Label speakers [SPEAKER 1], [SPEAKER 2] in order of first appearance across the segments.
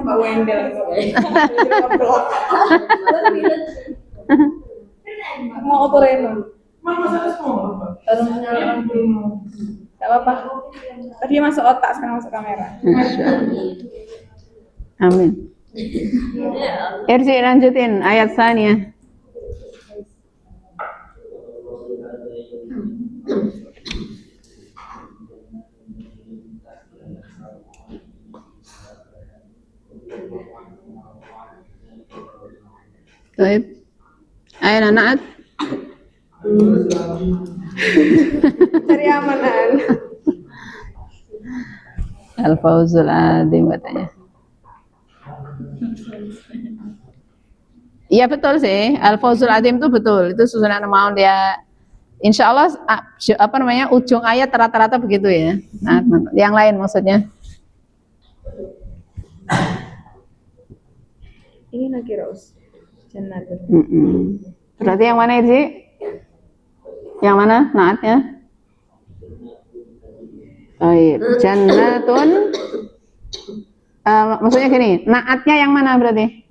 [SPEAKER 1] Mbak Wendel. Mau apa Reno? Gak apa-apa. Tadi masuk otak, sekarang masuk kamera.
[SPEAKER 2] Amin. Irji lanjutin ayat saniyah. Baik. Ayo anak.
[SPEAKER 1] Cari amanan.
[SPEAKER 2] Al-Fawzul Adzim katanya. Iya betul sih, Al-Fawzul Adzim itu betul. Itu susunan mau dia. Insya Allah apa namanya ujung ayat rata-rata begitu ya. Nah, yang lain maksudnya.
[SPEAKER 1] Ini lagi Rose. Jannatun.
[SPEAKER 2] Berarti yang mana sih? Yang mana naatnya? Baik, jannatun. Maksudnya gini, naatnya yang mana berarti?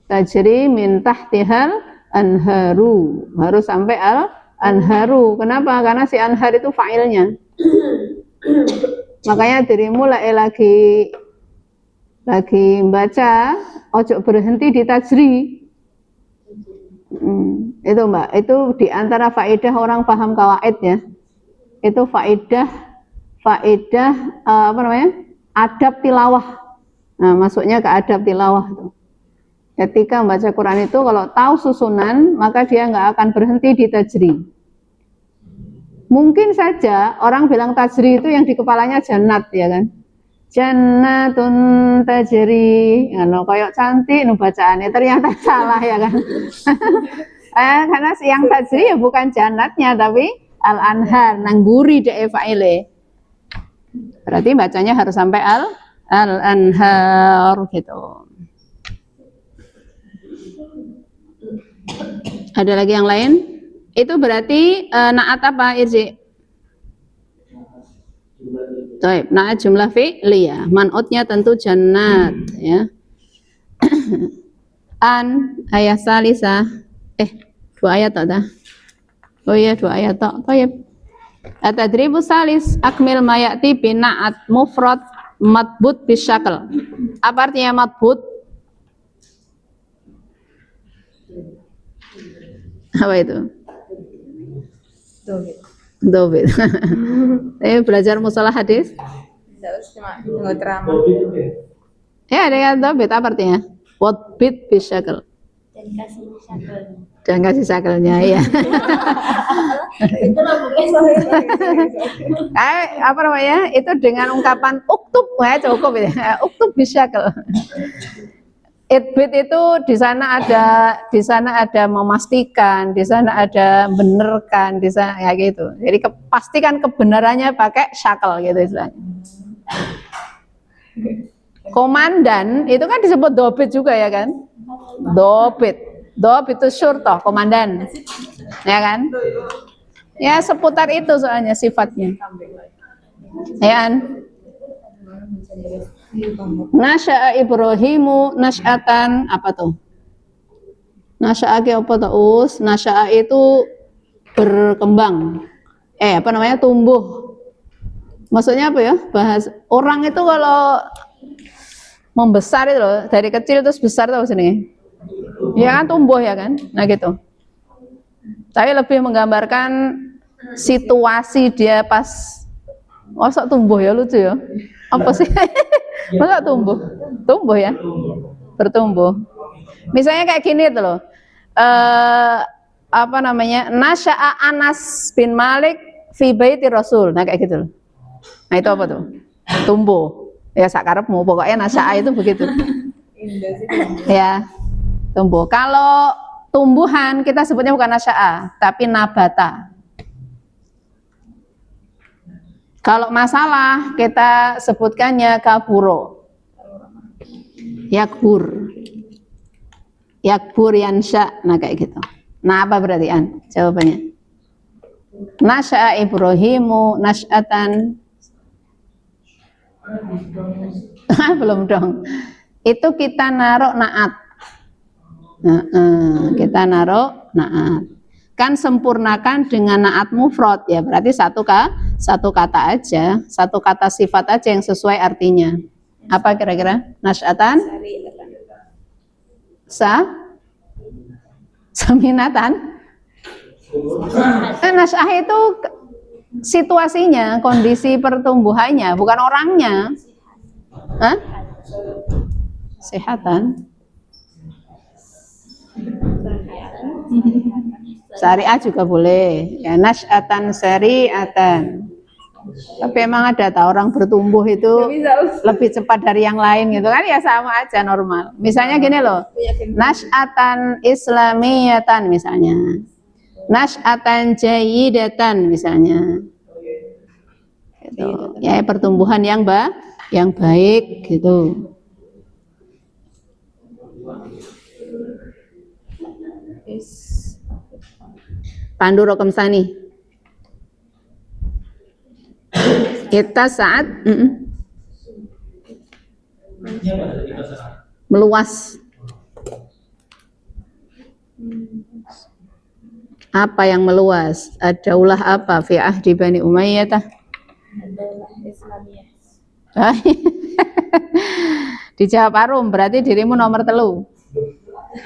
[SPEAKER 2] Tajri min tahtihal anharu. Harus sampai al anharu. Kenapa? Karena si anhar itu fa'ilnya. Makanya dirimu lagi baca, ojo berhenti di tajri. Itu Mbak, itu diantara faedah orang paham kawaid ya. Itu faedah apa namanya? Adab tilawah. Nah, masuknya ke adab tilawah tuh. Ketika membaca Quran itu kalau tahu susunan, maka dia nggak akan berhenti di tajri. Mungkin saja orang bilang tajri itu yang di kepalanya jannat ya kan. Jannatun tajri, kalau kayak cantik nu bacaannya ternyata salah ya kan. Karena yang tajri ya bukan jannatnya tapi al-anhar, nangguri de fa'ile. Berarti bacanya harus sampai al-anhar gitu. Ada lagi yang lain? Itu berarti naat apa Irji? Baik, naat jumlah fi'liyah. Man'utnya tentu jannat ya. An ayat salisa. Dua ayat tak dah? Oh iya, dua ayat tak. Baik. At-tadribu salis akmil mayati bina'at mufrad matbut bisyakl. Apa artinya matbut? Apa itu? Dobit. Belajar musalah hadis?
[SPEAKER 1] Cuma nggak terama.
[SPEAKER 2] Ya, dengan dobit apa artinya? Watbit bisyakl. Dan kasih sakelnya ya. Apa namanya? Itu dengan ungkapan uktub, ya cukup ya. Uktub bisyakl. Itbit itu di sana ada memastikan, di sana ada benerkan, di sana ya gitu. Jadi pastikan kebenarannya pakai syakal gitu istilahnya. Komandan itu kan disebut dobit juga ya kan? Dobit itu syurtoh, komandan, ya kan? Ya seputar itu soalnya sifatnya. Ya kan? Nasya'a Ibrahimu nasya'atan apa tuh? Nasya'a apa tuh? Nasya'a itu berkembang. Apa namanya? Tumbuh. Maksudnya apa ya? Bahas orang itu kalau membesar itu loh, dari kecil terus besar tahu sini. Ya kan tumbuh ya kan? Nah gitu. Tapi lebih menggambarkan situasi dia pas sok tumbuh ya, lucu ya. Apa sih? Masa tumbuh ya, bertumbuh. Misalnya kayak gini tuh loh, apa namanya, Nasya'a Anas bin Malik fi baiti Rasul, nah kayak gitu loh. Nah itu apa tuh? Tumbuh. Ya sakarepmu, pokoknya Nasya'a itu begitu. Ya, tumbuh. Kalau tumbuhan kita sebutnya bukan Nasya'a, tapi nabata. Kalau masalah kita sebutkannya kaburo, yakbur yansya, nah kayak gitu. Nah apa berarti An? Jawabannya Nasya'a Ibrahimu nasya'atan Belum dong. Itu kita naruh naat. Kita naruh naat. Kan sempurnakan dengan naat mufrad ya, berarti satu kata aja, satu kata sifat aja yang sesuai artinya. Apa kira-kira? Nasyatan? Saminatan? Nasyah itu situasinya, kondisi pertumbuhannya, bukan orangnya. Hah? Sehatan. Syariah juga boleh. Ya, nasyatan syariatan. Tapi emang ada tak orang bertumbuh itu lebih cepat dari yang lain gitu kan, ya sama aja normal. Misalnya gini loh, nasyatan islamiyatan misalnya, nasyatan jayyidatan misalnya, gitu. Ya pertumbuhan yang baik gitu. Pandu Rokem Sani. Kita saat meluas. Apa yang meluas? Daulah apa? Fi ahdi Bani Umayyah.
[SPEAKER 1] Daulah Islamiyah.
[SPEAKER 2] Dijawab Arum, berarti dirimu nomor 3.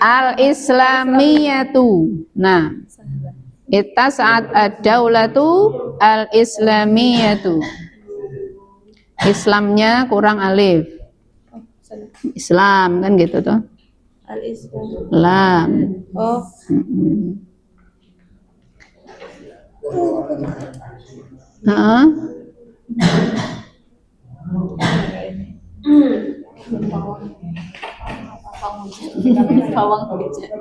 [SPEAKER 2] Al-Islamiyatu. Nah, kita saat ad-daulatu al-Islamiyatu. Islamnya kurang alif. Islam kan gitu tuh.
[SPEAKER 1] Al-Islam.
[SPEAKER 2] Lam.
[SPEAKER 1] Oh. Pawang hujan.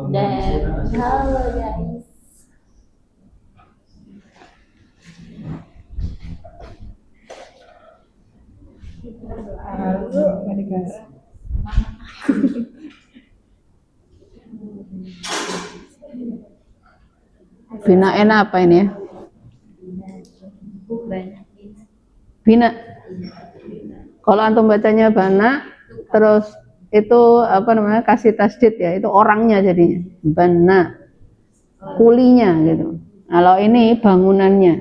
[SPEAKER 1] Dan halo guys.
[SPEAKER 2] Binaen apa ini ya? Bina. Kalau antum bacanya bana, terus itu apa namanya, kasih tasdid ya, itu orangnya jadinya bana, kulinya gitu. Kalau ini bangunannya.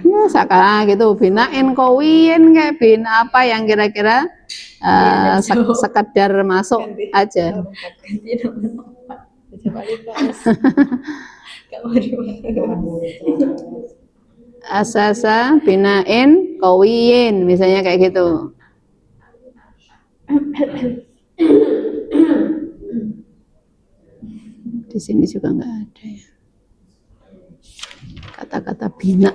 [SPEAKER 2] Ya sekarang gitu, binain kawin kayak bina apa yang kira-kira sekedar masuk aja. Asasa binain kawiyin misalnya kayak gitu. Di sini juga nggak ada ya kata-kata bina.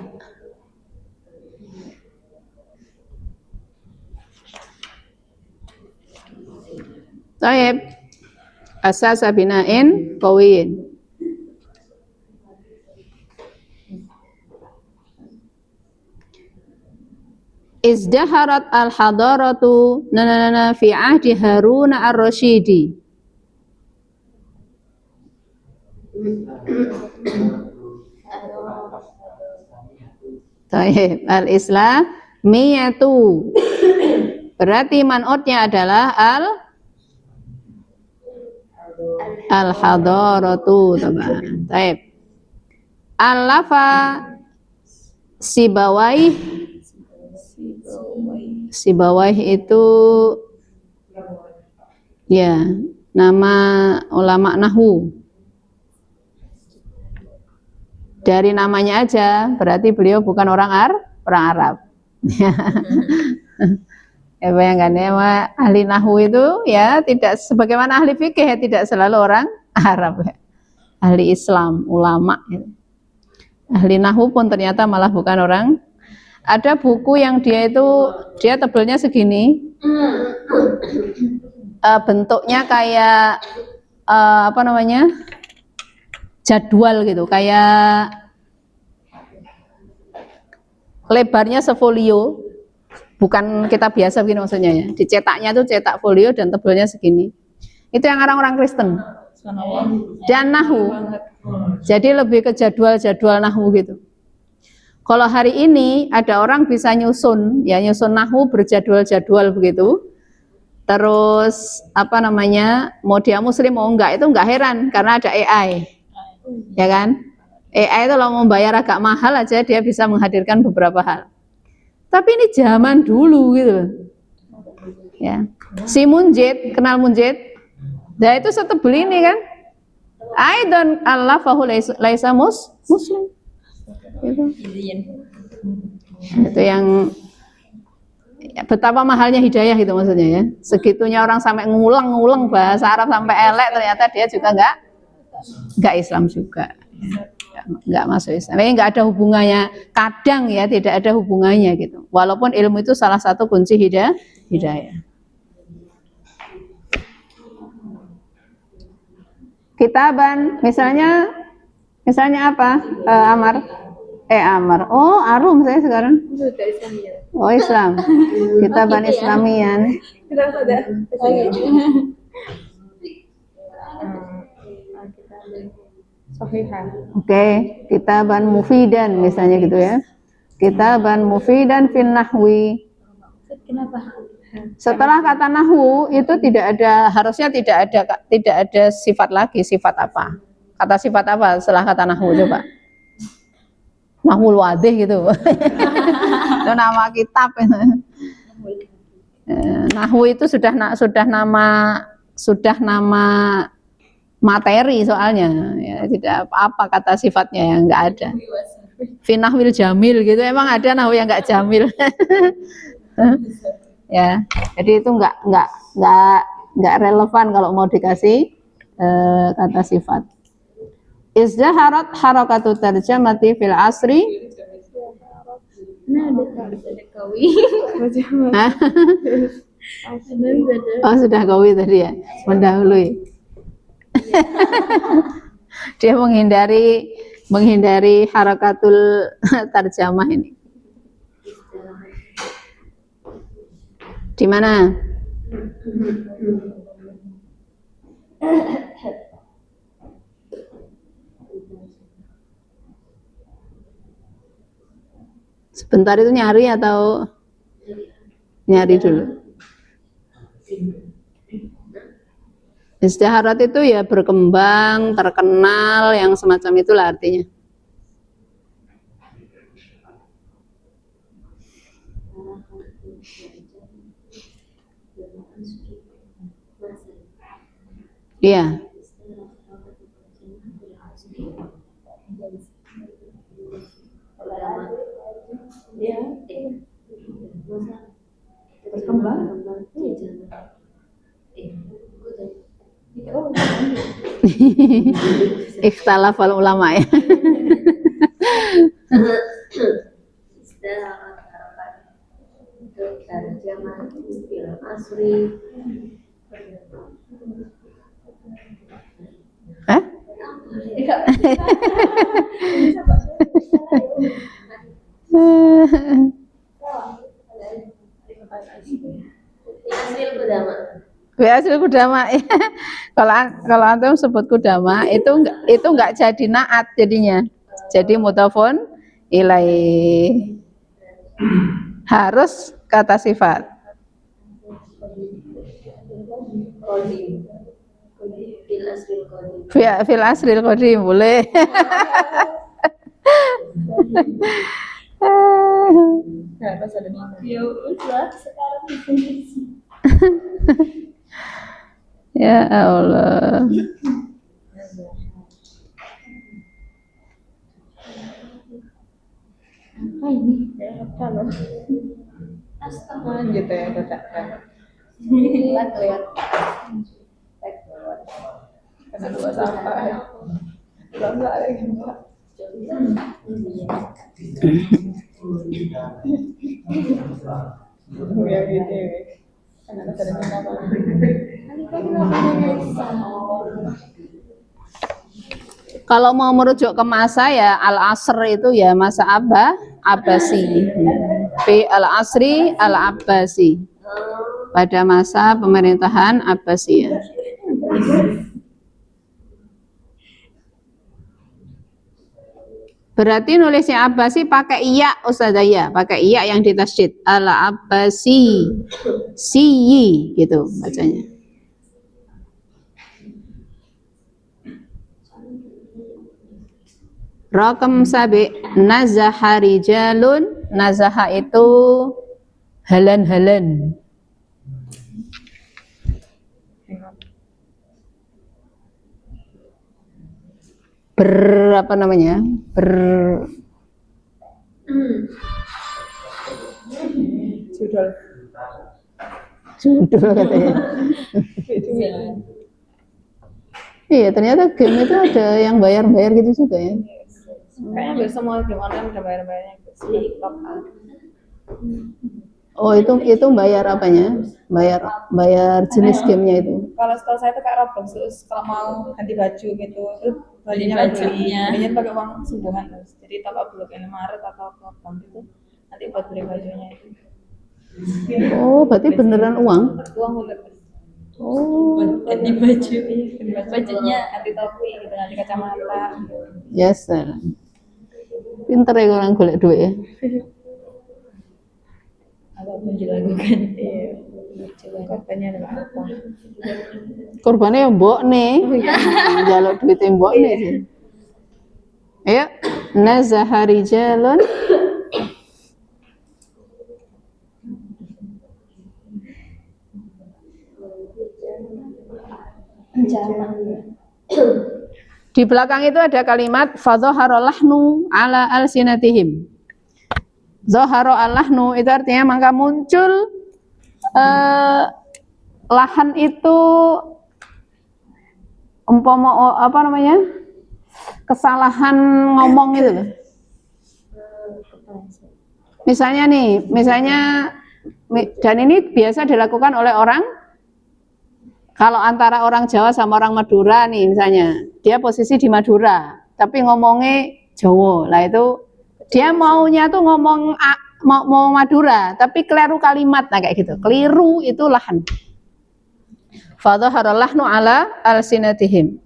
[SPEAKER 2] Taib asasa binain kawiyin. Izdaharat al-hadaratu fi ahdi Harun ar-Rasyidi. Taib al-islamiyatu. Berarti man'utnya adalah al-hadaratu. Taib. Al-lafa Sibawayh itu ya nama ulama nahwu. Dari namanya aja berarti beliau bukan orang Arab. Ya bayangkan ya, ahli nahwu itu ya tidak sebagaimana ahli fikih ya, tidak selalu orang Arab ya. Ahli Islam, ulama ya. Ahli nahwu pun ternyata malah bukan orang. Ada buku yang dia tebelnya segini, bentuknya kayak apa namanya, jadwal gitu, kayak lebarnya sefolio, bukan kita biasa begini maksudnya ya. Dicetaknya tuh cetak folio dan tebelnya segini. Itu yang orang-orang Kristen.
[SPEAKER 1] Subhanallah.
[SPEAKER 2] dan nahwu.
[SPEAKER 1] Banget.
[SPEAKER 2] Jadi lebih ke jadwal-jadwal nahwu gitu. Kalau hari ini ada orang bisa nyusun nahwu berjadwal-jadwal begitu. Terus apa namanya, mau dia muslim mau enggak itu enggak heran karena ada AI, ya kan? AI itu kalau mau bayar agak mahal aja dia bisa menghadirkan beberapa hal. Tapi ini zaman dulu gitu loh. Ya. Si Munjid, kenal Munjid? Nah itu setebel ini kan? Aidan Allah fahu laisa muslim. Itu yang betapa mahalnya hidayah itu maksudnya ya. Segitunya orang sampai ngulang-ngulang bahasa Arab sampai elek, ternyata dia juga enggak Islam juga. Enggak masuk Islam. Ini enggak ada hubungannya. Kadang ya tidak ada hubungannya gitu. Walaupun ilmu itu salah satu kunci hidayah. Kitaban, misalnya apa? Amar. Oh, Arum saya sekarang. Oh, Islam. Kitaban Islamian.
[SPEAKER 1] Kita ada. Sahihah.
[SPEAKER 2] Oke, kitaban mufidan misalnya gitu ya. Kitaban mufidan fin nahwi.
[SPEAKER 1] Kenapa?
[SPEAKER 2] Setelah kata nahwu itu harusnya tidak ada sifat lagi. Sifat apa? Kata sifat apa setelah kata nahwu coba? Nahwul wadih gitu. Itu nama kitab. Nahwu itu sudah nama materi soalnya. Ya, tidak apa kata sifatnya yang enggak ada. Finahwil jamil gitu, emang ada nahwu yang enggak jamil. Ya, jadi itu enggak relevan kalau mau dikasih kata sifat. Izdaharat harakatu tarjamati fil asri.
[SPEAKER 3] Nah, ada kawi.
[SPEAKER 2] Oh, sudah kawi tadi ya, mendahului. Dia menghindari harakatul tarjamah ini. Di mana? Sebentar itu nyari atau nyari dulu? Izdiharat itu ya berkembang, terkenal, yang semacam itulah artinya. Iya.
[SPEAKER 1] Berkembang.
[SPEAKER 2] Ikhtalafal ulama ya. Hah? Hasil kudama. Kalau antum sebut kudama itu enggak jadi naat jadinya. Jadi mudhafun ilaih. Harus kata sifat. Fil asril qadim boleh.
[SPEAKER 1] Pas ada minggu.
[SPEAKER 3] Ya udah, sekarang
[SPEAKER 2] Ya Allah.
[SPEAKER 1] Ini kalau lanjut ya katakan.
[SPEAKER 3] lihat.
[SPEAKER 1] Karena dua sampah ya. Enggak lagi Mbak. Ya gitu ya. Karena ada kenapa.
[SPEAKER 2] Kalau mau merujuk ke masa ya al-asr itu ya masa Abbasi. Fi al-asri al-Abbasi. Pada masa pemerintahan Abbasiyah. Berarti nulisnya Abbasi pakai iya Ustazah ya, pakai iya yang ditasydid. Al-Abbasi. Siyi gitu bacanya. Rakam sabi nazaha rijalun. Nazaha itu halan-halan. Apa namanya?
[SPEAKER 1] Judul.
[SPEAKER 2] Judul katanya. Iya, ternyata game itu ada yang bayar-bayar gitu juga ya.
[SPEAKER 1] Kayaknya hampir semua game online udah bayar-bayarnya. Top up.
[SPEAKER 2] Oh, itu bayar apanya? Bayar jenis gamenya itu.
[SPEAKER 1] Kalau setahu saya itu kayak Roblox, terus kalau mau ganti baju gitu, terus bajunya
[SPEAKER 3] bajunya.
[SPEAKER 1] belinya pakai uang sungguhan, terus jadi top up dulu kayak Maret atau apa gitu, nanti buat beli bajunya itu.
[SPEAKER 2] Oh, berarti beneran uang?
[SPEAKER 1] Uang bener.
[SPEAKER 2] Oh,
[SPEAKER 3] Ganti baju.
[SPEAKER 1] Bajunya ganti topi gitu, ganti kacamata.
[SPEAKER 2] yes. Pinter ya orang golek duit ya.
[SPEAKER 1] Apapun dilakukan. Iya. Korbannya adalah apa?
[SPEAKER 2] Korbannya ya mbok nih. Jaluk duitnya mbok nih sih. Ayo, nazaha rijalun. Di belakang itu ada kalimat fadhahara lahnu ala alsinatihim. Zahara al-lahnu itu artinya maka muncul lahan itu umpama apa namanya? Kesalahan ngomong itu loh. Misalnya dan ini biasa dilakukan oleh orang. Kalau antara orang Jawa sama orang Madura nih misalnya, dia posisi di Madura, tapi ngomongnya Jawa. Lah itu dia maunya tuh ngomong mau Madura, tapi keliru kalimat, nah kayak gitu. Keliru itu lahan. Fadhahara lahnu ala alsinatihim.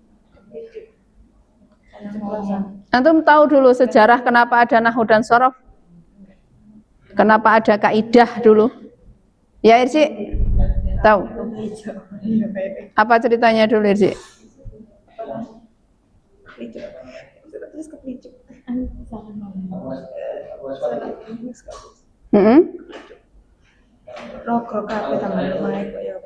[SPEAKER 2] Antum tahu dulu sejarah kenapa ada nahwu dan shorof? Kenapa ada kaidah dulu? Ya Irsi? Tahu? Apa ceritanya dulu Irsi?
[SPEAKER 1] Terus kepicu. Rogo kabeh tambah lumayan kok ya.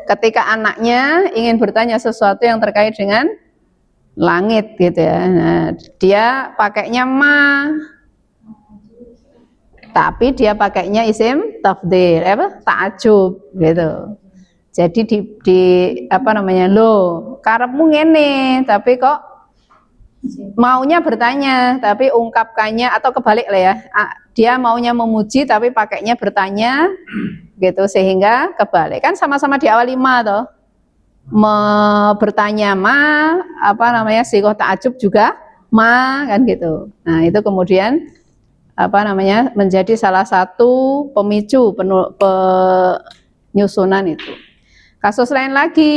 [SPEAKER 2] Ketika anaknya ingin bertanya sesuatu yang terkait dengan langit gitu ya, nah, dia pakainya ma, tapi dia pakainya isim tafdhil, ta'ajub gitu. Jadi di apa namanya, lo karepmu ngene, tapi kok maunya bertanya, tapi ungkapkannya atau kebalik lah ya. Dia maunya memuji tapi pakainya bertanya gitu, sehingga kebalik. Kan sama-sama di awal lima toh. Bertanya ma, apa namanya, sigoh ta'ajub juga ma kan gitu. Nah, itu kemudian apa namanya menjadi salah satu pemicu penyusunan itu. Kasus lain lagi,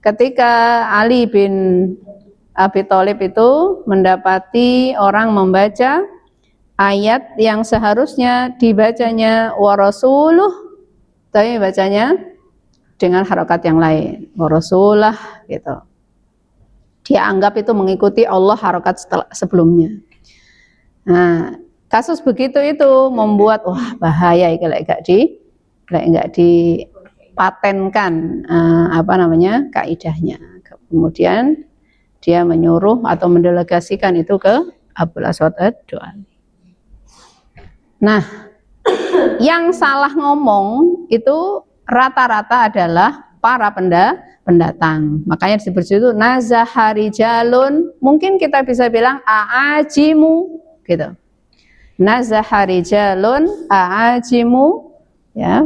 [SPEAKER 2] ketika Ali bin Abi Thalib itu mendapati orang membaca ayat yang seharusnya dibacanya wa rasuluh, tapi bacanya dengan harokat yang lain, wa rasulah gitu. Dia anggap itu mengikuti Allah harokat sebelumnya. Nah, kasus begitu itu membuat wah bahaya kalau nggak dipatenkan apa namanya kaidahnya. Kemudian dia menyuruh atau mendelegasikan itu ke Abul Aswad ad-Du'ali. Nah, yang salah ngomong itu rata-rata adalah para pendatang. Makanya disebut itu nazahari jalun. Mungkin kita bisa bilang aajimu gitu. Nazahari jalun aajimu ya,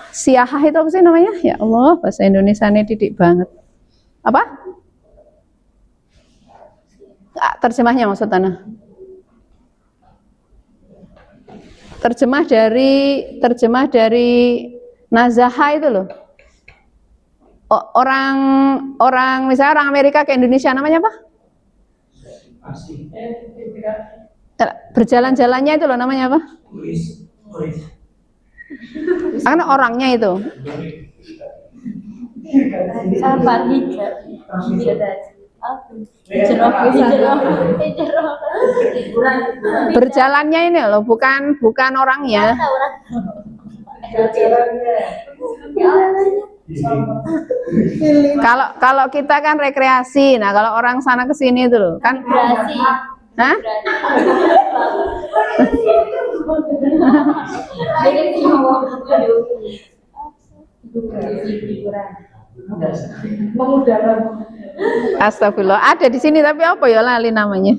[SPEAKER 2] siahah itu apa sih namanya? Ya Allah, bahasa Indonesianya didik banget. Apa? Terjemahnya maksud Tanah. terjemah dari nazaha itu loh. Orang misalnya orang Amerika ke Indonesia namanya apa? Berjalan-jalannya itu loh namanya apa? Karena orangnya itu.
[SPEAKER 3] Apa hijrah?
[SPEAKER 2] Berjalannya ini loh, bukan orangnya. Kalau kita kan rekreasi, nah kalau orang sana ke sini itu loh kan.
[SPEAKER 3] Berasi.
[SPEAKER 2] Hah? Astagfirullah, ada di sini tapi apa ya lali namanya?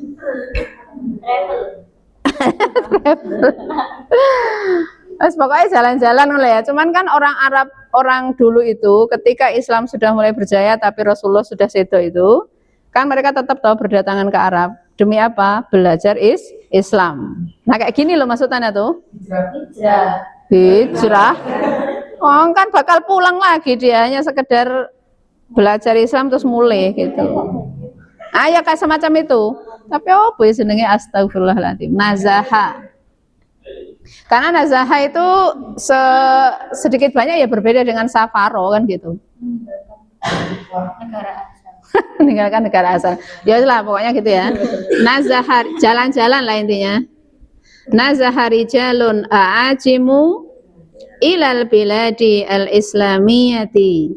[SPEAKER 2] Pokoknya jalan-jalan ya. Cuman kan orang Arab, orang dulu itu ketika Islam sudah mulai berjaya tapi Rasulullah sudah sedo itu, kan mereka tetap tahu berdatangan ke Arab. Demi apa? Belajar Islam. Nah kayak gini loh maksudnya tuh. Hijrah. Oh kan bakal pulang lagi dia, hanya sekedar belajar Islam terus mulai gitu. Ya kayak semacam itu. Tapi apa ya jenenge astagfirullahaladzim. Nazaha. Karena nazaha itu sedikit banyak ya berbeda dengan safaro kan gitu.
[SPEAKER 3] Negara asal.
[SPEAKER 2] Meninggalkan negara asal. Ya lah pokoknya gitu ya. Nazahar jalan-jalan lah intinya. Nazahari jalun a'ajimu ilal biladi al-islamiyati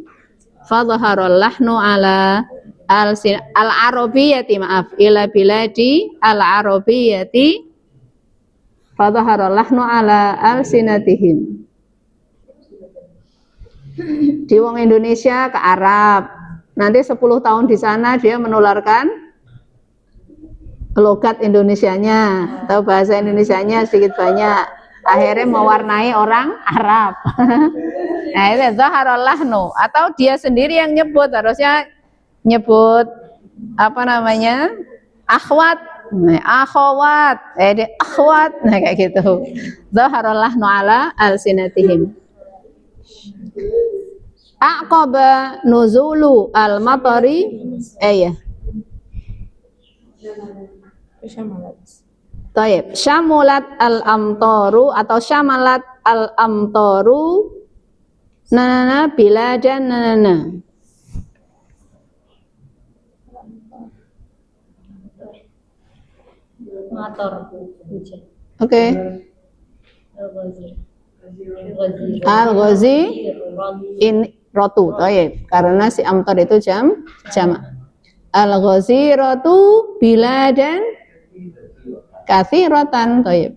[SPEAKER 2] fadhaharul lahnu ala al-arabiyyati maaf ila biladi al-arabiyyati fadhaharul lahnu ala al-sinatihim. Di wong Indonesia ke Arab, nanti 10 tahun di sana dia menularkan logat Indonesianya atau bahasa Indonesianya sedikit banyak, akhirnya mewarnai orang Arab. Nah itu zaharul lahnu, atau dia sendiri yang nyebut, harusnya nyebut apa namanya akhwat, akhwat, akhwat, nah kayak gitu. Zaharul lahnu ala alsinatihim. Aqaba nuzulu al-matari ya. Taib, syamulat al-amtaru atau syamalat al-amtaru nanana biladan nanana.
[SPEAKER 3] Motor.
[SPEAKER 2] Oke. Al-Ghazi in rotu, taib. Karena si amtar itu jamak. Al-Ghazi rotu biladan katsiratan, taib.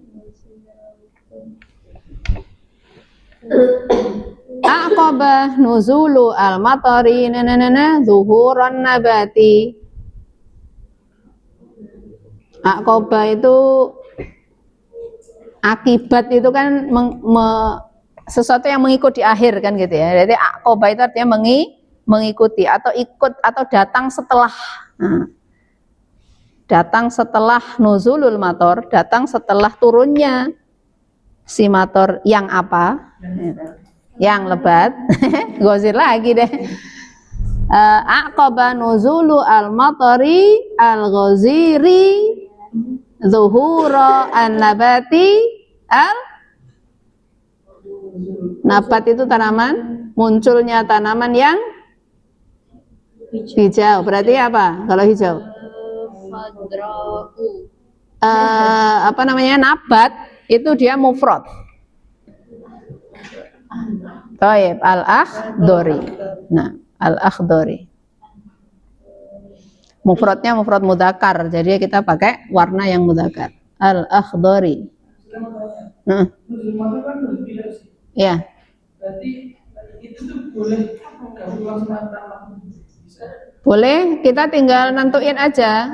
[SPEAKER 2] Aqabah nuzulu al-matari nanana zuhuran nabati. Aqabah itu akibat itu kan sesuatu yang mengikut di akhir kan gitu ya. Jadi aqabah itu artinya mengikuti atau ikut atau datang setelah. Datang setelah nuzulul mator, datang setelah turunnya si mator yang apa? Yang lebat. Gozir lagi deh. Aqaba nuzulu al-matari al-ghaziri zuhura an-nabati nabat itu tanaman, munculnya tanaman yang hijau. Berarti apa kalau hijau? Apa namanya, nabat itu dia mufrad. Taib, al-akhdari. Nah, al-akhdari. Mufradnya mufrad mudzakkar, jadi kita pakai warna yang mudzakkar. Al-akhdari. Ya.
[SPEAKER 4] Berarti itu tuh boleh gabung langsung antara.
[SPEAKER 2] Boleh, kita tinggal nentuin aja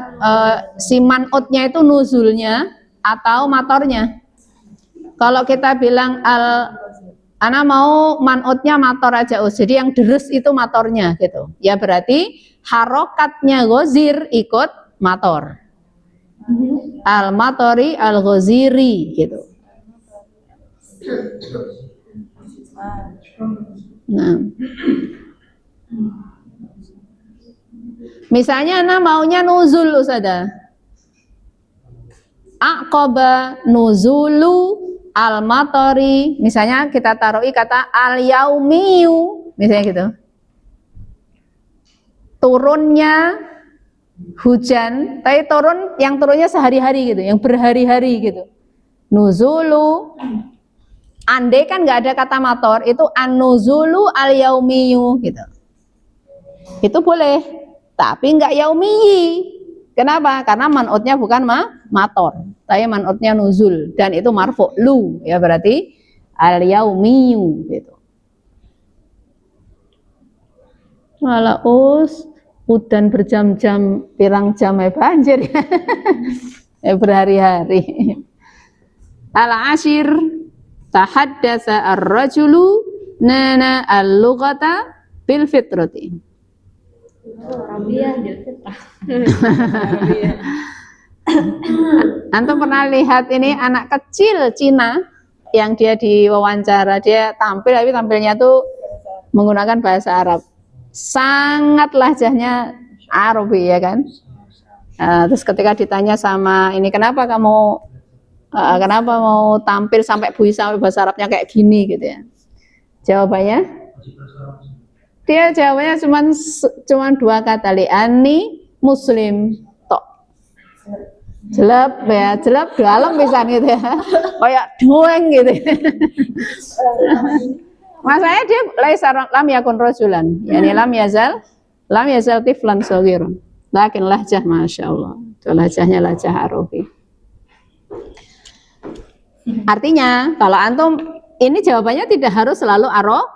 [SPEAKER 2] si man'utnya itu nuzulnya atau matornya. Kalau kita bilang ana mau man'utnya mator aja, jadi yang deres itu matornya gitu. Ya berarti harokatnya gozir ikut mator. Al-matori al-goziri gitu. Nah. Misalnya Ana maunya nuzul Ustazah. Aqaba nuzulu al-matori. Misalnya kita taruhi kata al-yaumiyu, misalnya gitu. Turunnya hujan, tapi yang turunnya sehari-hari gitu, yang berhari-hari gitu. Nuzulu. Andai kan nggak ada kata mator, itu an-nuzulu al-yaumiyu gitu. Itu boleh, tapi nggak yaumiyi. Kenapa? Karena man'utnya bukan mator, tapi man'utnya nuzul dan itu marfu lu, ya berarti al-yaumiyu gitu. Walaus udan berjam-jam, pirang jam banjir ya berhari-hari. Al-ashir tahaddatsa ar-rajulu nana al-lughata bil fitrati.
[SPEAKER 3] Arabiah Fitrah.
[SPEAKER 2] Antum pernah lihat ini anak kecil Cina yang dia diwawancara, dia tampil tapi tampilnya tuh menggunakan bahasa Arab. Sangat lahjahnya Arabi ya kan. Terus ketika ditanya sama ini kenapa mau tampil sampai bahasa Arabnya kayak gini gitu ya. Jawabannya cuma 2 kata, li'ani muslim tok. Jelap dalam pisan gitu ya. Kayak doeng gitu. Masalahnya dia lam yakun rajulan, yani lam yazal tiflan shaghirun. Lakin lahjah masyaallah. Itu lahjahnya lahjah Arabi. Artinya kalau antum ini jawabannya tidak harus selalu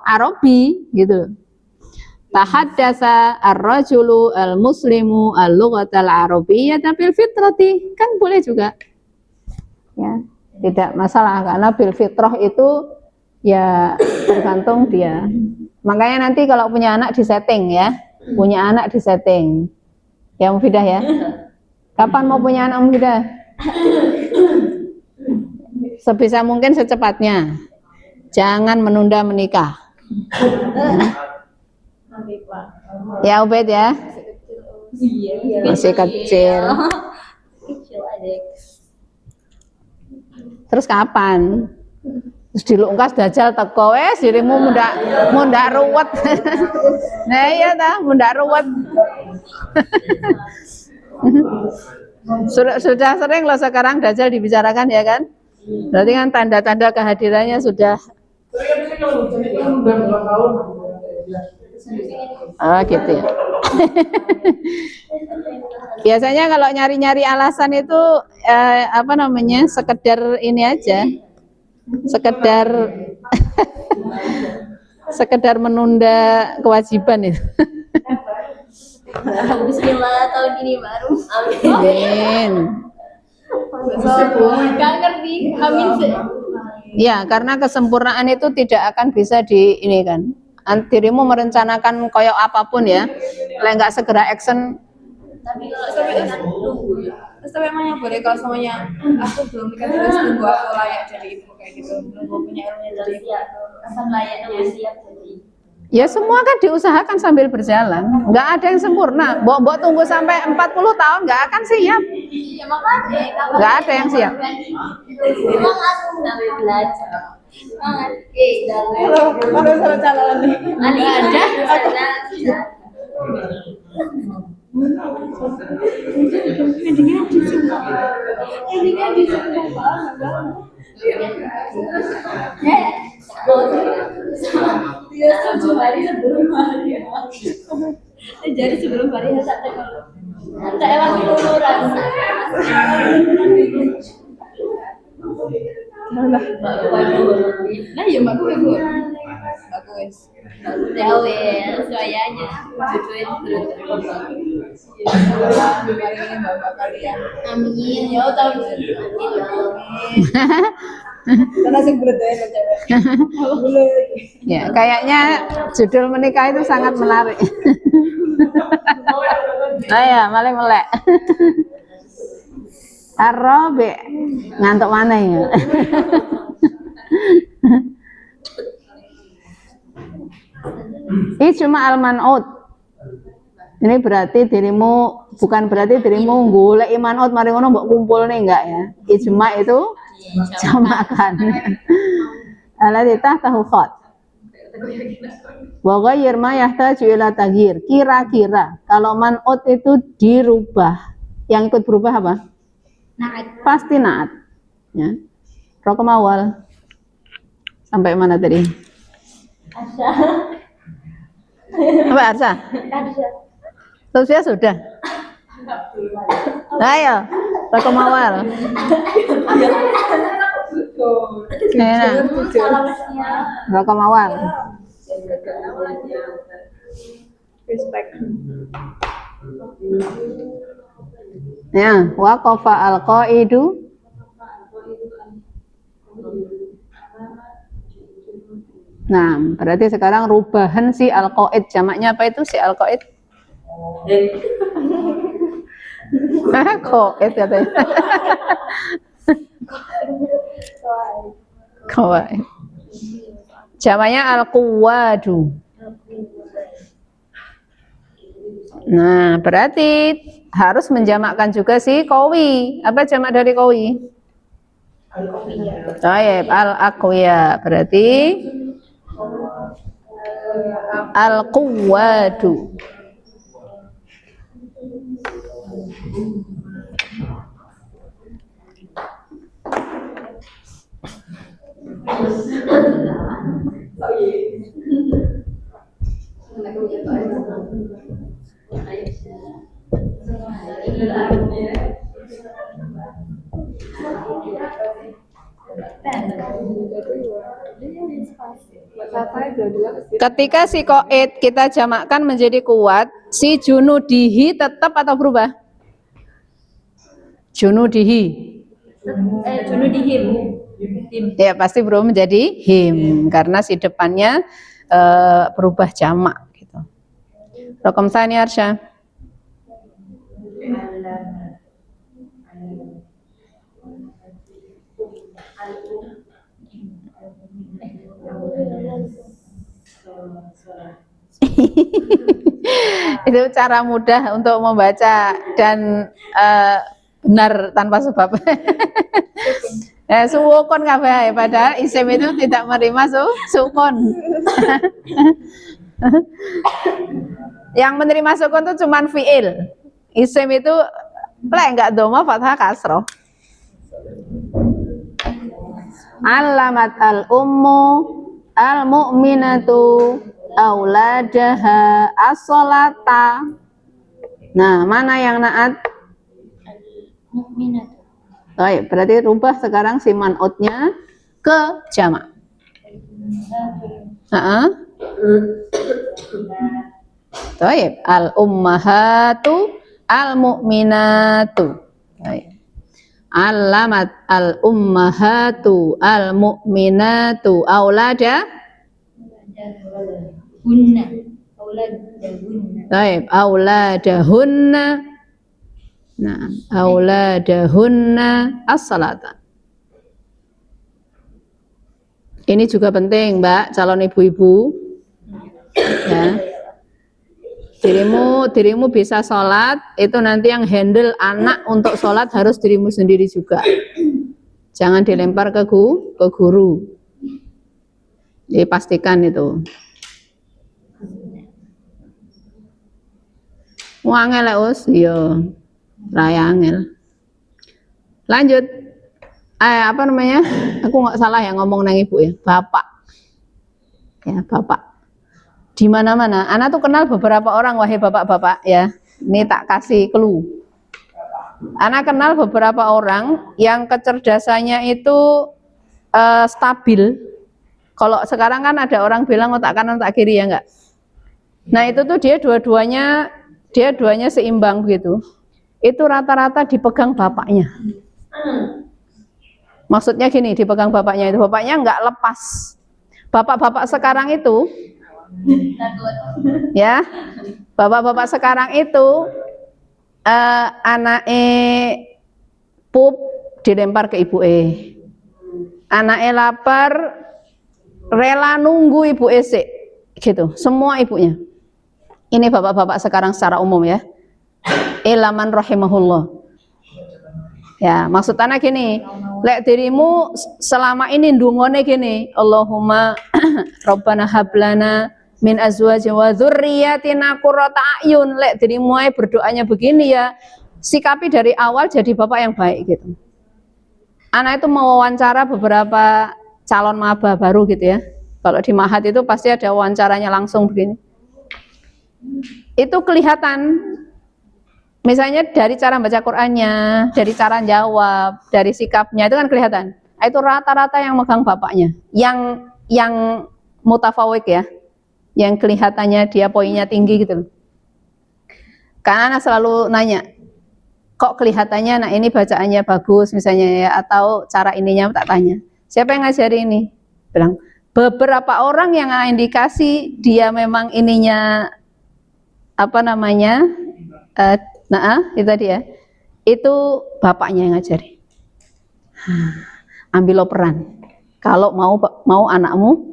[SPEAKER 2] Arabi gitu. Tahaddatsa ar-rajulu al-muslimu al-lughatal arabiyyata bil fitrati, kan boleh juga. Ya, tidak masalah karena bil fitrah itu ya tergantung dia. Makanya nanti kalau punya anak disetting ya. Punya anak disetting. Ya Mufidah ya. Kapan mau punya anak Mufidah? Sebisa mungkin secepatnya. Jangan menunda menikah. Ya Ubed ya. Masih kecil.
[SPEAKER 3] Kecil adik.
[SPEAKER 2] Terus kapan? Terus dilungkas dajal teko wes dirimu mundak ruwet. Nah iya ta, mundak ruwet. Sudah sering loh sekarang dajal dibicarakan ya kan? Berarti kan tanda-tanda kehadirannya sudah.
[SPEAKER 4] Tapi kan ini kalau hujan itu kan udah 2 tahun.
[SPEAKER 2] Gitu ya. Biasanya kalau nyari-nyari alasan itu sekedar ini aja. Sekedar menunda kewajiban itu.
[SPEAKER 3] Bismillah tahun ini baru.
[SPEAKER 2] Amin.
[SPEAKER 3] Gak ngerti. Amin sih.
[SPEAKER 2] Ya, karena kesempurnaan itu tidak akan bisa ini kan. Dirimu merencanakan koyok apapun ya, kalau nggak segera action.
[SPEAKER 1] Tapi emangnya boleh kalau semuanya aku belum nikah terus tunggu aku layak jadi ibu kayak gitu, nunggu punya ilmunya jadi ibu.
[SPEAKER 3] Kapan layaknya siap jadi.
[SPEAKER 2] Ya semua kan diusahakan sambil berjalan. Nggak ada yang sempurna. Mbok tunggu sampai 40 tahun nggak akan siap.
[SPEAKER 3] Iya makanya.
[SPEAKER 2] Nggak ada yang siap.
[SPEAKER 3] Emang aku nggak belajar.
[SPEAKER 1] Kalau salah calon nih.
[SPEAKER 3] Ada. Endingnya di sini dia 7 hari sebelum hari jadi sebelum hari tak emang keluluran
[SPEAKER 1] Nah ya mbakku ibu. Aku wes.
[SPEAKER 3] jauh ya sesuaiannya jodohin
[SPEAKER 1] Ini bapak kalian.
[SPEAKER 3] amin ya tahun ini
[SPEAKER 1] Karena sing bulet ya cewek. Bulet.
[SPEAKER 2] Ya, kayaknya judul menikah itu sangat menarik. Nah ya, malah melek. Arabi ngantuk mana ya? Ijma al-man'ut. Ini berarti dirimu bukan berarti dirimu golek man'ut mari ngono mbok kumpulne enggak ya. Ijma itu jamakan. Alladzi tahtahu khat. Wa ghayyir ma yahtaju ila taghyir. Kira-kira kalau man'ut itu dirubah, yang ikut berubah apa?
[SPEAKER 3] Naat.
[SPEAKER 2] Pasti naat. Ya. Rokom awal. Sampai mana tadi?
[SPEAKER 3] Asya.
[SPEAKER 2] Sampai Arsa?
[SPEAKER 3] Asya.
[SPEAKER 2] Sosial sudah. Ayo, rokom awal. Nah,
[SPEAKER 3] Salamnya.
[SPEAKER 2] rokom awal.
[SPEAKER 1] Respect.
[SPEAKER 2] Ya, waqafa al-qaidu. Nah, berarti sekarang rubahan si al-qaid. Jamaknya apa itu si al-qaid? Qaid katanya. Qaid. Jamaknya al-quwadu. Nah, berarti harus menjamakkan juga si qawi. Apa jamak dari qawi? Taib, al-aqwiya. Berarti al-quwadu. Ketika si qaid kita jamakkan menjadi kuat, si junudihi tetap atau berubah? Junudihi.
[SPEAKER 3] Junudihim.
[SPEAKER 2] Ya pasti berubah menjadi him karena si depannya berubah jamak gitu. Rokom Sani Arsya. Itu cara mudah untuk membaca dan benar tanpa sebab. Sukun kabeh padahal isim itu tidak menerima sukun. Yang menerima sukun itu cuman fiil. Isim itu enggak doma fathah kasroh. Alamat al-ummu al-mu'minatu auladaha as-sholata. Nah, mana yang naat?
[SPEAKER 3] Mukminat.
[SPEAKER 2] Baik, berarti rubah sekarang si man'utnya ke jamak. Baik, al-ummahatu al-mu'minatu. Baik. Alamat al-ummahatu al-mu'minatu aulada
[SPEAKER 3] Hunna. Auladahunna.
[SPEAKER 2] Baik, auladahunna. Nah, auladahunna as-salata. Ini juga penting, Mbak, calon ibu-ibu. Ya. Dirimu bisa sholat, itu nanti yang handle anak untuk sholat harus dirimu sendiri juga. Jangan dilempar ke guru. Jadi pastikan itu. Wangel us, iya. Raya angel. Lanjut. Apa namanya? Aku nggak salah ya ngomong nang ibu ya. Bapak. Ya, bapak. Di mana-mana. Ana tuh kenal beberapa orang, wahai bapak-bapak ya. Ini tak kasih clue. Ana kenal beberapa orang yang kecerdasannya itu stabil. Kalau sekarang kan ada orang bilang otak kanan otak kiri ya enggak. Nah itu tuh dia dua-duanya seimbang begitu. Itu rata-rata dipegang bapaknya. Maksudnya gini, dipegang bapaknya itu bapaknya enggak lepas. Bapak-bapak sekarang itu ya, bapak-bapak sekarang itu anake pup dilempar ke ibu anake lapar rela nunggu ibu sik gitu, semua ibunya. Ini bapak-bapak sekarang secara umum ya. Ilaman rahimahullah. Ya, maksudnya gini, lek dirimu selama ini ndungone gini, Allahumma Rabbana hablana min azwajina wa dzurriyyatina qurrata a'yun. Lek dirimu berdoanya begini ya, sikapi dari awal jadi bapak yang baik gitu. Anak itu mewawancara beberapa calon maba baru gitu ya. Kalau di Mahat itu pasti ada wawancaranya langsung begini. Itu kelihatan, misalnya dari cara baca Qur'annya, dari cara jawab, dari sikapnya itu kan kelihatan. Itu rata-rata yang megang bapaknya, yang mutafawik ya, yang kelihatannya dia poinnya tinggi gitu. Karena anak selalu nanya, kok kelihatannya nah ini bacaannya bagus misalnya ya, atau cara ininya tak tanya. Siapa yang ngajari ini? Bilang beberapa orang yang indikasi dia memang ininya apa namanya, itu tadi ya, itu bapaknya yang ngajari. Ambil peran. Kalau mau anakmu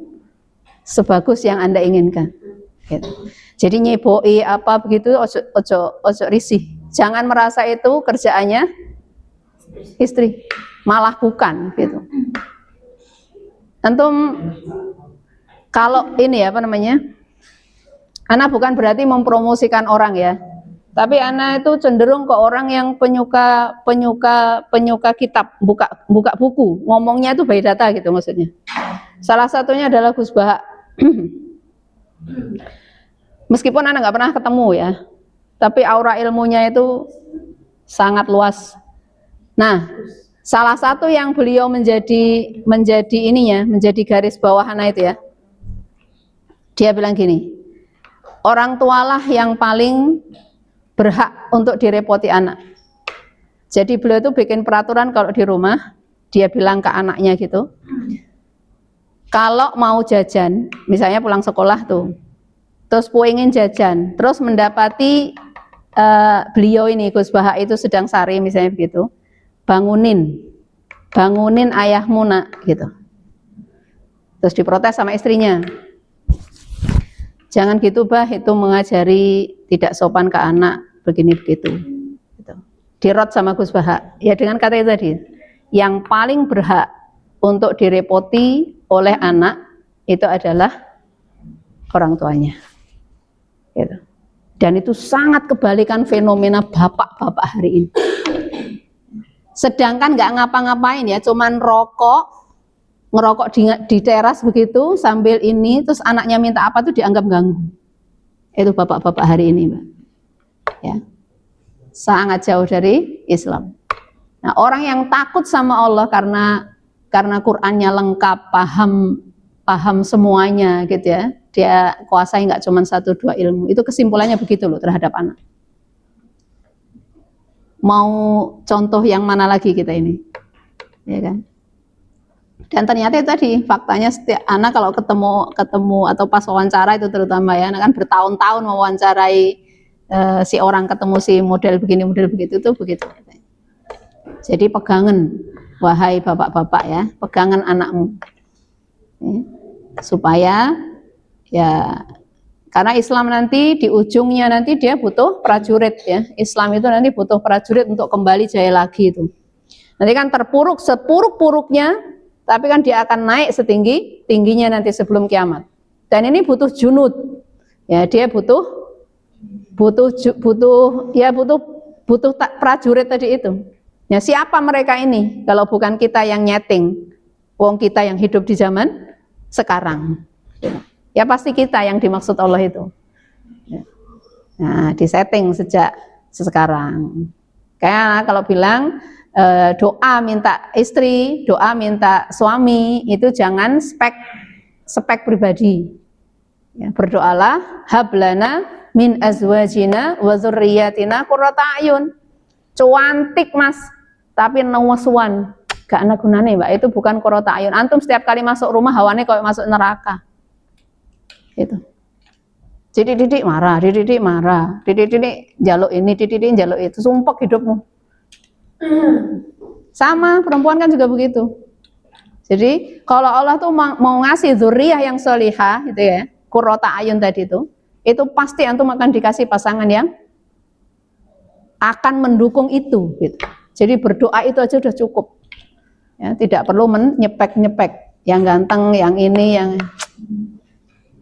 [SPEAKER 2] sebagus yang Anda inginkan. Gitu. Jadi nyeboi apa begitu, ojo risih. Jangan merasa itu kerjaannya istri, malah bukan gitu. Antum kalau ini apa namanya? Ana bukan berarti mempromosikan orang ya, tapi Ana itu cenderung ke orang yang penyuka kitab, buka buku, ngomongnya itu by data gitu maksudnya. Salah satunya adalah Gus Bahak. Meskipun Ana nggak pernah ketemu ya, tapi aura ilmunya itu sangat luas. Nah, salah satu yang beliau menjadi ininya, menjadi garis bawah Ana itu ya. Dia bilang gini, orang tualah yang paling berhak untuk direpoti anak. Jadi beliau itu bikin peraturan kalau di rumah, dia bilang ke anaknya gitu, kalau mau jajan, misalnya pulang sekolah tuh, terus pengen jajan, terus mendapati beliau ini Gus Bahak itu sedang sari misalnya begitu, bangunin ayahmu nak gitu. Terus diprotes sama istrinya. Jangan gitu bah, itu mengajari tidak sopan ke anak begini begitu. Gitu. Dirot sama Gus Bahak. Ya dengan kata itu tadi, yang paling berhak untuk direpoti oleh anak itu adalah orang tuanya. Gitu. Dan itu sangat kebalikan fenomena bapak-bapak hari ini. Sedangkan nggak ngapa-ngapain ya, cuman ngerokok di teras begitu sambil ini, terus anaknya minta apa tuh dianggap ganggu. Itu bapak-bapak hari ini, Mbak. Ya. Sangat jauh dari Islam. Nah, orang yang takut sama Allah karena Qur'annya lengkap, paham semuanya gitu ya. Dia kuasai nggak cuma 1-2 ilmu. Itu kesimpulannya begitu loh terhadap anak. Mau contoh yang mana lagi kita ini? Ya kan? Dan ternyata itu tadi faktanya, setiap anak kalau ketemu atau pas wawancara itu terutama ya, anak kan bertahun-tahun mewawancarai si orang, ketemu si model begini model begitu itu begitu. Jadi pegangan, wahai bapak-bapak ya, pegangan anakmu ya, supaya ya, karena Islam nanti di ujungnya nanti dia butuh prajurit ya. Islam itu nanti butuh prajurit untuk kembali jaya lagi itu. Nanti kan terpuruk sepuruk-puruknya, tapi kan dia akan naik setinggi-tingginya nanti sebelum kiamat. Dan ini butuh junud. Ya, dia butuh prajurit tadi itu. Ya, siapa mereka ini? Kalau bukan kita yang nyeting, wong kita yang hidup di zaman sekarang. Ya pasti kita yang dimaksud Allah itu. Nah, disetting sejak sekarang. Kayak kalau bilang doa minta istri, doa minta suami, itu jangan spek pribadi. Ya, berdoalah hablana min azwajina wa dzurriyyatina qurrata a'yun. Cuantik Mas, tapi nawaswan. Gak ada gunanya Mbak, itu bukan qurrata a'yun. Antum setiap kali masuk rumah hawane kayak masuk neraka. Gitu. Didik marah, didik jaluk ini, didik jaluk itu, sumpek hidupmu. Sama perempuan kan juga begitu. Jadi kalau Allah tuh mau ngasih dzurriyyah yang sholihah gitu ya, qurrata ayun tadi itu pasti antum akan dikasih pasangan yang akan mendukung itu gitu. Jadi berdoa itu aja udah cukup. Ya, tidak perlu menyepek-nyepek yang ganteng, yang ini, yang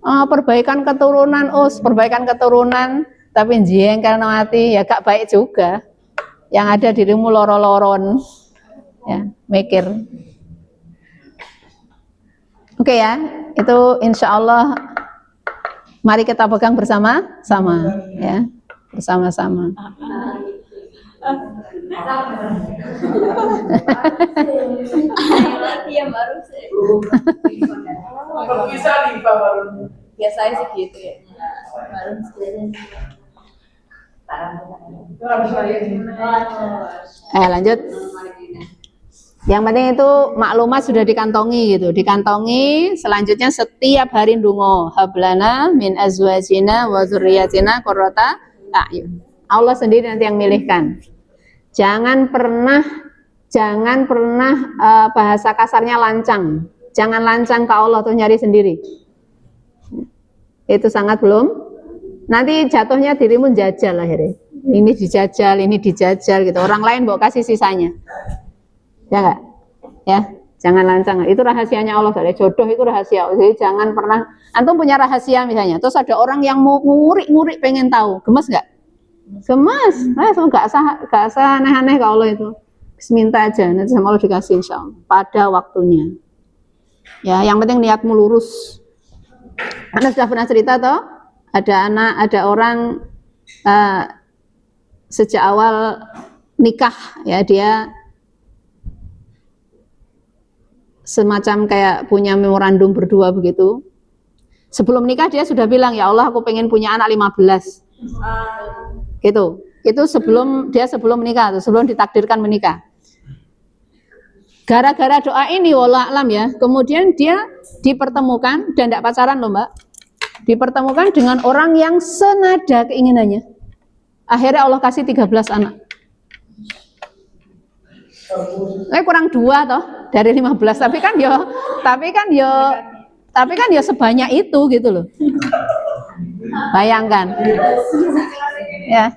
[SPEAKER 2] perbaikan keturunan, perbaikan keturunan tapi jengkel mati ya gak baik juga. Yang ada dirimu loro-loron ya, mikir. Oke ya, itu insya Allah mari kita pegang bersama-sama ya, bersama-sama.
[SPEAKER 3] Yang baru sih.
[SPEAKER 4] Kalau bisa nih Pak baru.
[SPEAKER 1] Biasanya sih gitu ya.
[SPEAKER 3] Baru sekalian.
[SPEAKER 4] Itu harus saya ini.
[SPEAKER 2] Lanjut. Yang penting itu maklumat sudah dikantongi gitu, dikantongi. Selanjutnya setiap hari ndonga, hablana min azwajina wa dzurriyyatina qurrata a'yun. Allah sendiri nanti yang milihkan. Jangan pernah bahasa kasarnya lancang. Jangan lancang ke Allah tuh nyari sendiri. Itu sangat belum. Nanti jatuhnya dirimu jajal akhirnya. Ini dijajal gitu. Orang lain bawa kasih sisanya. Ya enggak? Ya, jangan lancang. Itu rahasianya Allah. Jodoh itu rahasia. Jadi jangan pernah. Antum punya rahasia misalnya. Terus ada orang yang mau ngurik pengen tahu. Gemes enggak? Gemes. Enggak usah aneh-aneh ke Allah itu. Minta aja. Nanti sama Allah dikasih insya Allah. Pada waktunya. Ya, yang penting niatmu lurus. Anda sudah pernah cerita toh? Ada orang sejak awal nikah ya dia semacam kayak punya memorandum berdua begitu. Sebelum nikah dia sudah bilang, ya Allah aku pengen punya anak 15. Gitu. Itu sebelum menikah, sebelum ditakdirkan menikah. Gara-gara doa ini wallah alam ya, kemudian dia dipertemukan dan tidak pacaran loh Mbak. Dipertemukan dengan orang yang senada keinginannya. Akhirnya Allah kasih 13 anak. Kurang 2 toh dari 15, tapi kan ya sebanyak itu gitu loh. Bayangkan. Ya.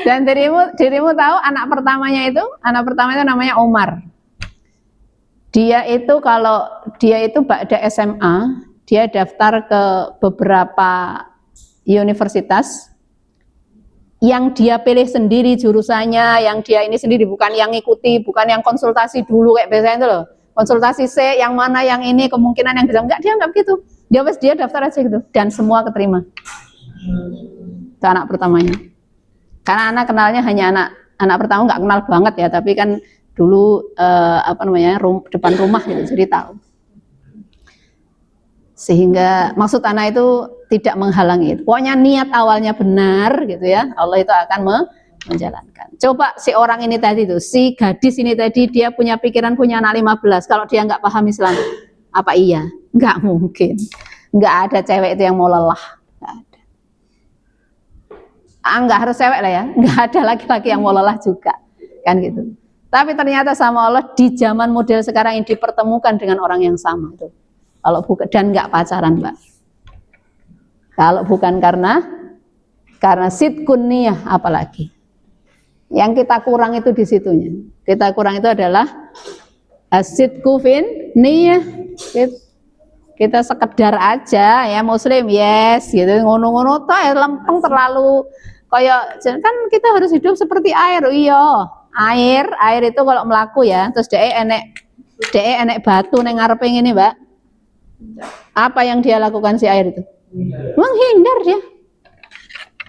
[SPEAKER 2] Dan dirimu tahu anak pertamanya itu namanya Umar. Dia itu pada SMA, dia daftar ke beberapa universitas yang dia pilih sendiri jurusannya, yang dia ini sendiri, bukan yang ngikuti, bukan yang konsultasi dulu kayak biasanya itu loh. Konsultasi yang mana yang ini kemungkinan yang bisa, dia enggak begitu. Dia daftar aja gitu dan semua keterima. Itu anak pertamanya. Karena anak kenalnya hanya anak pertama nggak kenal banget ya, tapi kan dulu depan rumah gitu, jadi tahu. Sehingga maksud anak itu tidak menghalangi itu. Pokoknya niat awalnya benar gitu ya, Allah itu akan menjalankan. Coba si orang ini tadi tuh, si gadis ini tadi dia punya pikiran punya anak 15, kalau dia nggak paham Islam, apa iya? Nggak mungkin. Nggak ada cewek itu yang mau lelah. Nggak ada. Nggak harus cewek lah ya, nggak ada laki-laki yang mau lelah juga, kan gitu. Tapi ternyata sama Allah di zaman model sekarang ini dipertemukan dengan orang yang sama itu. Kalau bukan dan nggak pacaran Mbak. Kalau bukan karena sidqun niyah apalagi. Yang kita kurang itu di situnya. Kita kurang itu adalah sidqu fin niyah. Kita sekedar aja ya muslim yes gitu ngono-ngono toh ya lempeng terlalu kayak kan kita harus hidup seperti air. Iya, air itu kalau melaku ya, terus enek batu neng ngarepe ngene, Mbak. Apa yang dia lakukan si air itu? Menghindar dia.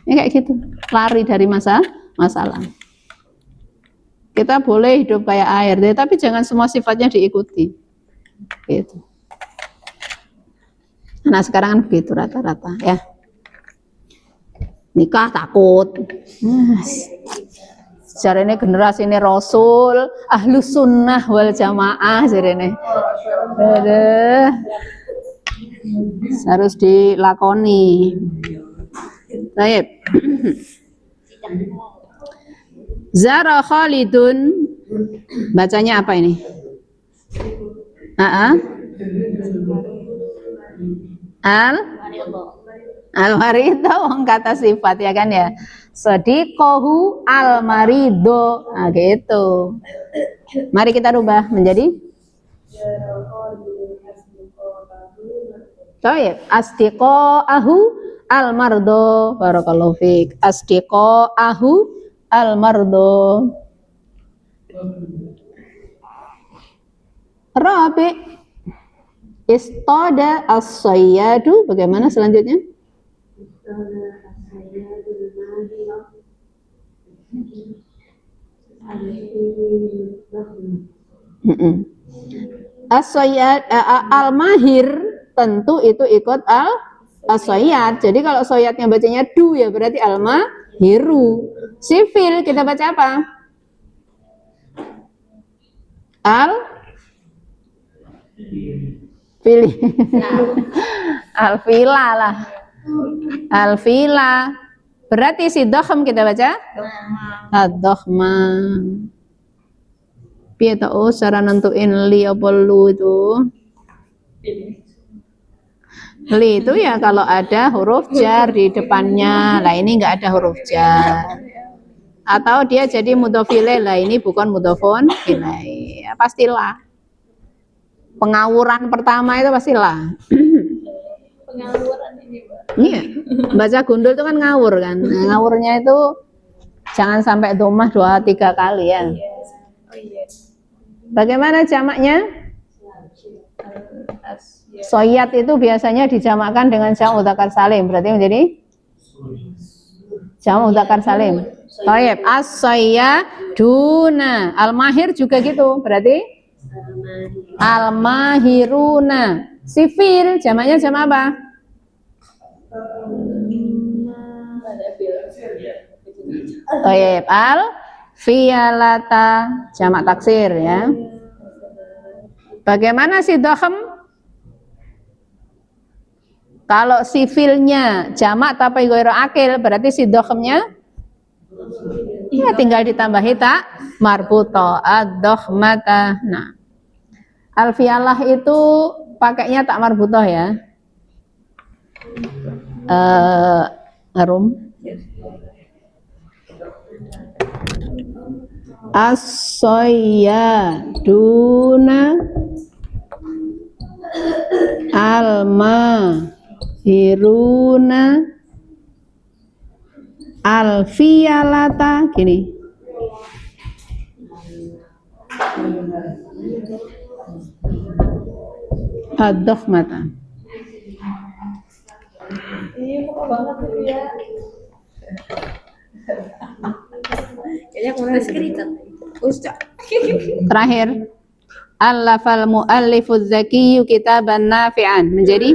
[SPEAKER 2] Ya kayak gitu, lari dari masalah. Kita boleh hidup kayak air, tapi jangan semua sifatnya diikuti. Gitu. Nah sekarang kan begitu rata-rata ya. Nikah takut. Sejarah ini generasi ini Rasul, Ahlus Sunnah wal Jamaah jarene. Harus dilakoni. Baik. Zara Khalidun, bacanya apa ini? Ah, al Almarido wong kata sifat ya kan ya. Sadiqohu almarido. Nah gitu. Mari kita rubah menjadi Baik, asdiqoahu almardo. Barakallahu fiik. Asdiqoahu almardo. Rabi istada as-sayyadu. Bagaimana selanjutnya? As-sayyad al-mahir tentu itu ikut as-sayyad. Jadi kalau sayyadnya bacanya du ya berarti al-mahiru. Sifil kita baca apa? Pilih. Al-fila lah. Al-fila. Berarti si dokham kita baca? Ad-dokhma. Piye ta cara nentuin li apa lu itu? Li itu ya kalau ada huruf jar di depannya. Lah ini enggak ada huruf jar. Atau dia jadi mudhof ilaih. Lah ini bukan mudhofun ilaih. Ya, pastilah. Pengawuran pertama itu pastilah.
[SPEAKER 3] Pengawuran ini, Mbak.
[SPEAKER 2] Iya. Baca gundul itu kan ngawur kan. Nah, ngawurnya itu jangan sampai domah 2-3 kali ya.
[SPEAKER 3] Oh iya.
[SPEAKER 2] Bagaimana jamaknya? Soyat itu biasanya dijamakkan dengan jamak mudzakkar salim. Berarti menjadi jamak mudzakkar salim. Thayyib, as-sayyaduna. Al-mahir juga gitu. Berarti al-mahiruna. Sifil jamaknya jamak apa? Thayyib, al-fiyalata jamak taksir ya. Bagaimana si dokham? Kalau sifilnya jamak tapi ghairu akil berarti si dokhamnya ya tinggal ditambahi tak marbuto ad-dokhmata. Nah, alfiyalah itu pakainya tak marbutoh ya. Arum as-sayyaduna al-mahiruna al-fiyalata gini. Ad-dokhmata.
[SPEAKER 3] Iya, kok banget tuh ya. Kayaknya kurang cerita. Ustaz.
[SPEAKER 2] Terakhir, allafal muallifuz zakiyyu kitaban nafi'an menjadi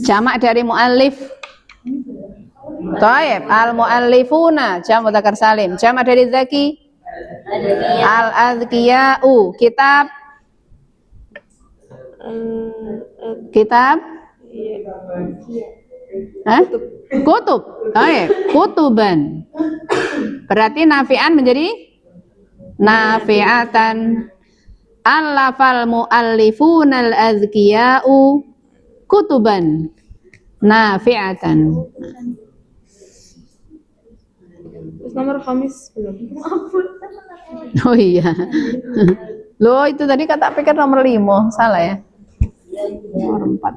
[SPEAKER 2] jamak dari muallif. Thayyib, al muallifuna jamak mudzakkar salim. Jamak dari zaki al azkiyau. Kitab kutub. Thayyib, kutuban. Berarti nafi'an menjadi nafi'atan. Allafal muallifuna al azkiyau kutuban nafi'atan.
[SPEAKER 1] Terus nomor khamis belum.
[SPEAKER 2] Oh iya. Loh itu tadi kata pikir nomor 5, salah ya. Nomor 4.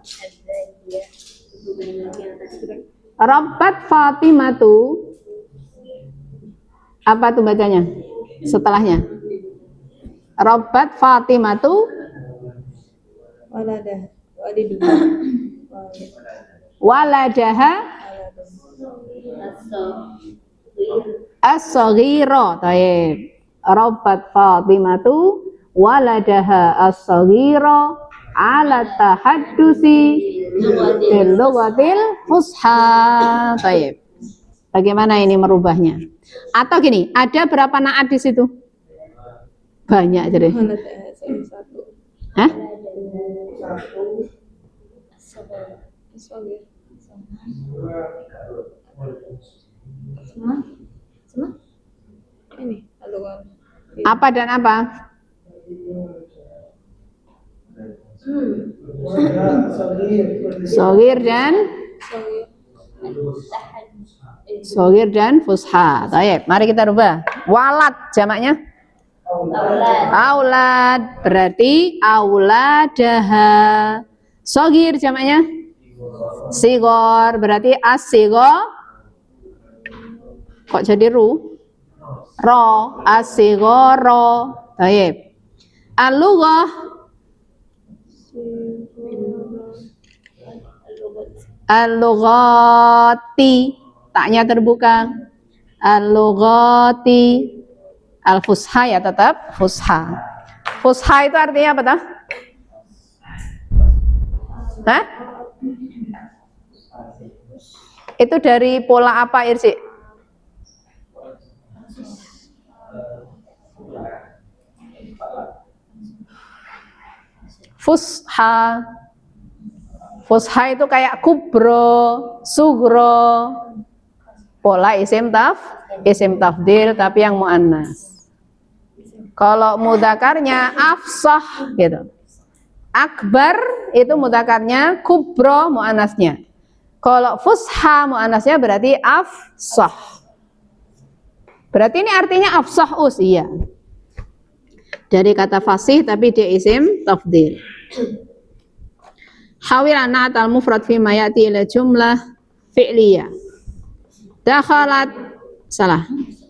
[SPEAKER 2] Rabbat Fatimatu. Apa tuh bacanya? Setelahnya. Rabbat Fatimatu
[SPEAKER 1] Waladah.
[SPEAKER 2] waladaha as-saghira. Baik. Rabbat Fatimatu waladaha as-saghira ala tahaddusi bil lughatil fusha. Baik. Bagaimana ini merubahnya? Atau gini, ada berapa naat di situ? Banyak jadi.
[SPEAKER 1] Satu.
[SPEAKER 2] Hah?
[SPEAKER 1] Ini.
[SPEAKER 2] Apa dan apa? Sogir dan Sogir dan fusha. Baik, mari kita rubah. Walad jamaknya aulad, berarti auladaha. Sogir jamaknya sigor, berarti asigo. Kok jadi ru? Ro, asigoro. Baik. Al-lughah al-lughati, taknya terbuka. Al-lughati. Al-fusha ya tetap fusha. Fusha itu artinya apa toh? Hah? Itu dari pola apa, Irsi? Fusha. Fusha itu kayak kubro, sugro. Pola isim tafdil tapi yang muannas. Kalau mudzakarnya afsah gitu. Akbar itu mudzakarnya, kubro muannasnya. Kalau fusha muannasnya berarti afsah. Berarti ini artinya afsah iya. Dari kata fasih tapi dia isim tafdil. Hawil anat al-mufrad fi ma ya'ti ila jumlah fi'liyah.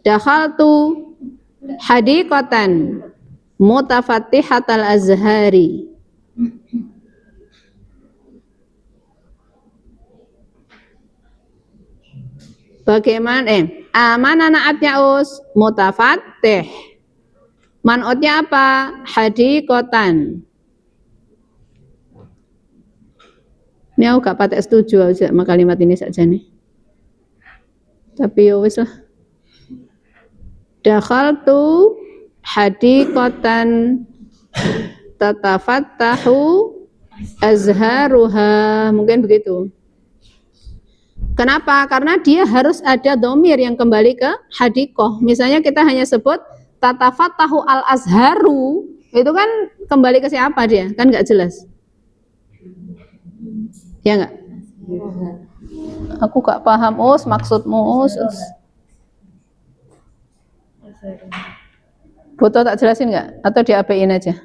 [SPEAKER 2] Dakhaltu hadiqatan mutafattihatal azhari. Bagaimana? Mana naatnya us? Mutafattih. Man'utnya apa? Hadiqatan. Ini aku gak patek setuju sama kalimat ini saja nih. Tapi ya wis lah. Dakhaltu hadiqatan tatafattahu azharuha, mungkin begitu. Kenapa? Karena dia harus ada dhamir yang kembali ke hadiqah. Misalnya kita hanya sebut tatafattahu al-azharu, itu kan kembali ke siapa dia? Kan nggak jelas. Ya nggak? Aku gak paham maksudmu us. Butuh tak jelasin nggak? Atau diapain aja?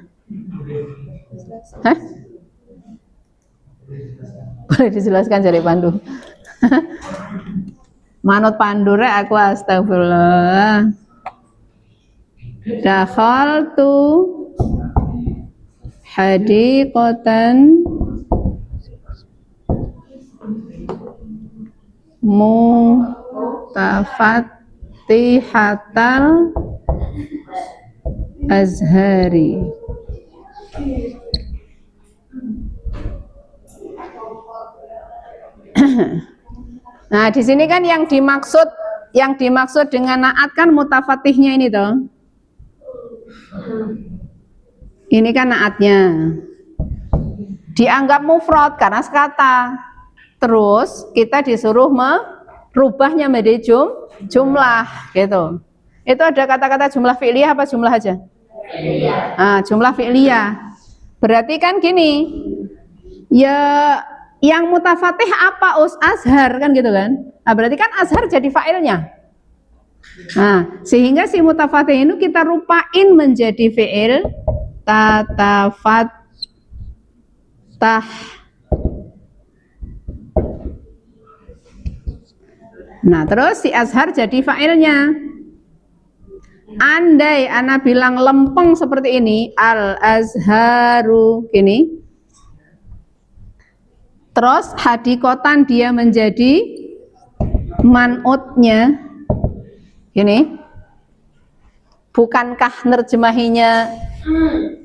[SPEAKER 2] Hah? Boleh dijelaskan dari Pandu. Manut Pandu rek aku, astagfirullah. Dakhaltu hadiqatan mutafattihatal azhari. Nah, di sini kan yang dimaksud dengan naat kan mutafatihnya ini toh. Ini kan naatnya. Dianggap mufrad karena sekata. Terus kita disuruh merubahnya menjadi jumlah gitu. Itu ada kata-kata jumlah fi'liyah apa jumlah aja? Fi'liyah. Nah, jumlah fi'liyah. Berarti kan gini. Ya yang mutafatih apa azhar kan gitu kan? Nah, berarti kan azhar jadi fa'ilnya. Nah, sehingga si mutafatih ini kita rupain menjadi fi'il tatafattah. Nah, terus si azhar jadi fa'ilnya. Andai ana bilang lempeng seperti ini, al-azharu gini. Terus hadiqatan dia menjadi man'utnya. Gini. Bukankah nerjemahinya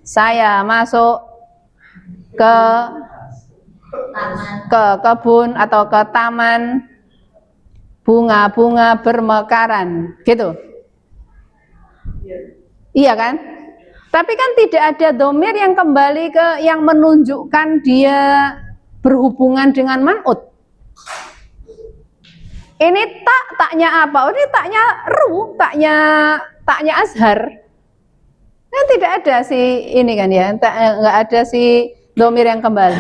[SPEAKER 2] saya masuk ke kebun atau ke taman, bunga-bunga bermekaran, gitu. Iya kan? Tapi kan tidak ada dhamir yang kembali ke yang menunjukkan dia berhubungan dengan man'ut. Ini taknya apa? Oh, ini taknya taknya azhar. Kan tidak ada si ini kan ya, nggak ada si domir yang kembali.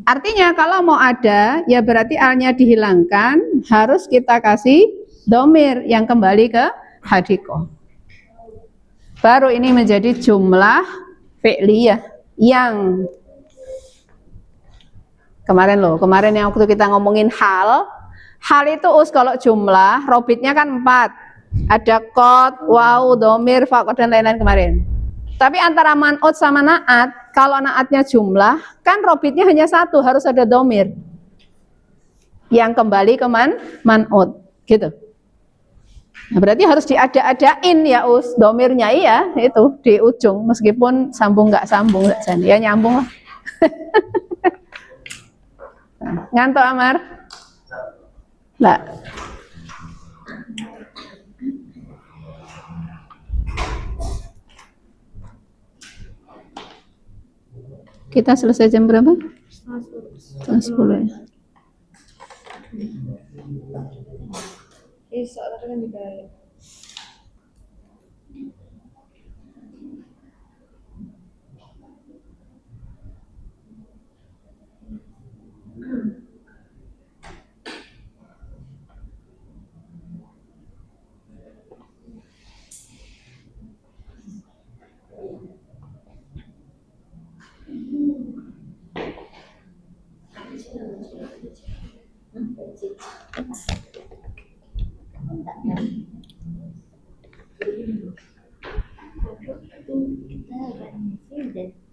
[SPEAKER 2] Artinya kalau mau ada, ya berarti alnya dihilangkan, harus kita kasih domir yang kembali ke hadikoh. Baru ini menjadi jumlah fi'liyah yang kemarin yang waktu kita ngomongin hal itu kalau jumlah, robitnya kan 4. Ada qad, waw, domir, faqad dan lain-lain kemarin. Tapi antara man'ut sama na'at, kalau na'atnya jumlah, kan robitnya hanya 1, harus ada domir yang kembali ke man'ut, gitu. Nah, berarti harus diada-adain ya domirnya, iya itu di ujung, meskipun sambung nggak sambung, ya nyambung lah. Ngantuk Amar? Lah. Kita selesai jam berapa? Jam 10 ya.
[SPEAKER 3] Soalnya kan di dalam.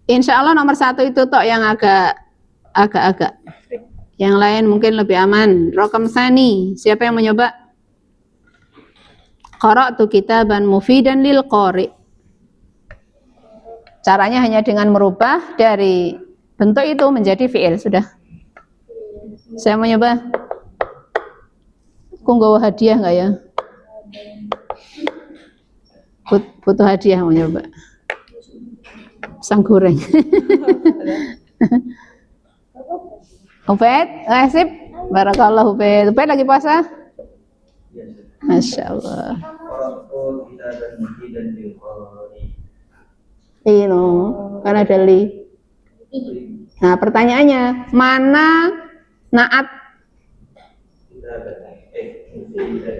[SPEAKER 2] Insya Allah nomor 1 itu tok yang agak-agak. Yang lain mungkin lebih aman. Rokam sani, siapa yang mencoba? Qara'tu kitaban mufidan lil qari. Caranya hanya dengan merubah dari bentuk itu menjadi fi'il, sudah. Saya mau nyoba. Aku nggak hadiah nggak ya? Butuh hadiah, mau nyoba. Sang goreng. Ubed, sip. Barakallah Ubed. Ubed lagi puasa? Masya Allah. Iya, kan ada li. Nah, pertanyaannya, mana naat?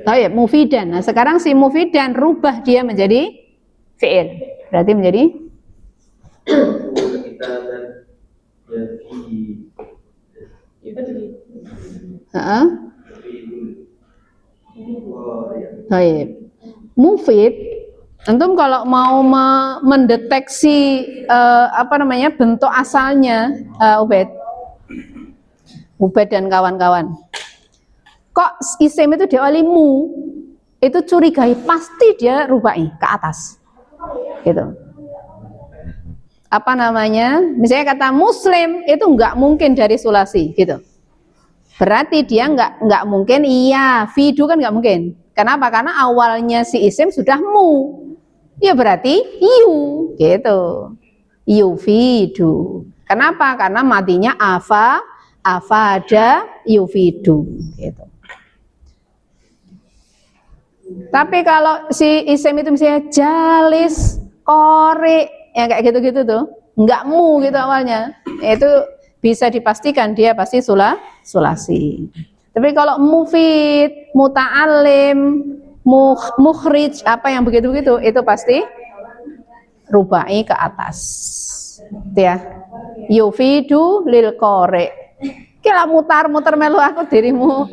[SPEAKER 2] Tayyib, mufidan. Nah, sekarang si mufidan rubah dia menjadi fi'il. Berarti menjadi Tayyib. Mufid, antum kalau mau mendeteksi bentuk asalnya, Ubed dan kawan-kawan. Kok isim itu diawali mu, itu curigai, pasti dia rubai ke atas, gitu. Misalnya kata muslim itu nggak mungkin dari sulasi, gitu. Berarti dia nggak mungkin iya, fidu kan nggak mungkin. Kenapa? Karena awalnya si isim sudah mu, ya berarti yu, gitu. Yufidu. Kenapa? Karena matinya afada yufidu, gitu. Tapi kalau si isim itu misalnya jalis, qori, ya kayak gitu-gitu tuh, nggak mu gitu awalnya, itu bisa dipastikan dia pasti sulasi. Tapi kalau mufid, muta'alim, mukhrij, apa yang begitu-begitu, itu pasti rubai ke atas. Ya, yufidu lil qori. Kira mutar-mutar melu aku dirimu.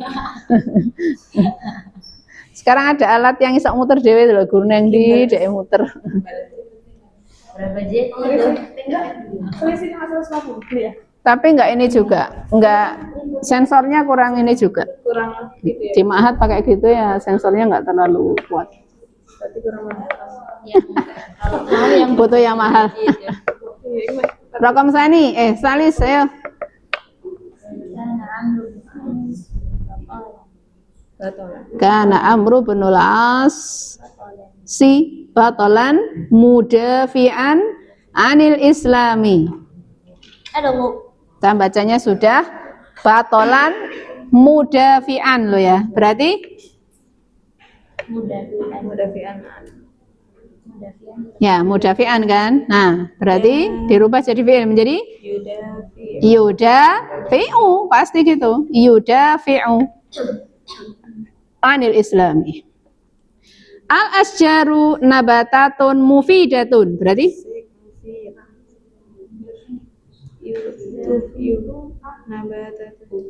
[SPEAKER 2] Sekarang ada alat yang iso muter dhewe lho, guru nang ndi dhek muter.
[SPEAKER 3] Berapa jet?
[SPEAKER 1] Selisih 150 ya.
[SPEAKER 2] Tapi enggak ini juga, enggak sensornya kurang ini juga.
[SPEAKER 1] Kurang gitu ya.
[SPEAKER 2] Di Mahat pakai gitu ya, sensornya enggak terlalu kuat.
[SPEAKER 1] Berarti kurang mahal.
[SPEAKER 3] Mau yang
[SPEAKER 2] Butuh yang mahal. Rokam Sani, Salis, ayo. Kana Amru bin Al-As si batalan mudafi'an anil islami. Kita bacanya sudah batalan mudafi'an lo ya. Berarti
[SPEAKER 3] mudafi'an.
[SPEAKER 2] Ya, mudafi'an kan? Nah, berarti dirubah jadi fi'il menjadi
[SPEAKER 1] Yudafi.
[SPEAKER 2] yudafi'u, pasti gitu. Yudafi'u anil islami. Al asjaru nabatatun mufidatun. Berarti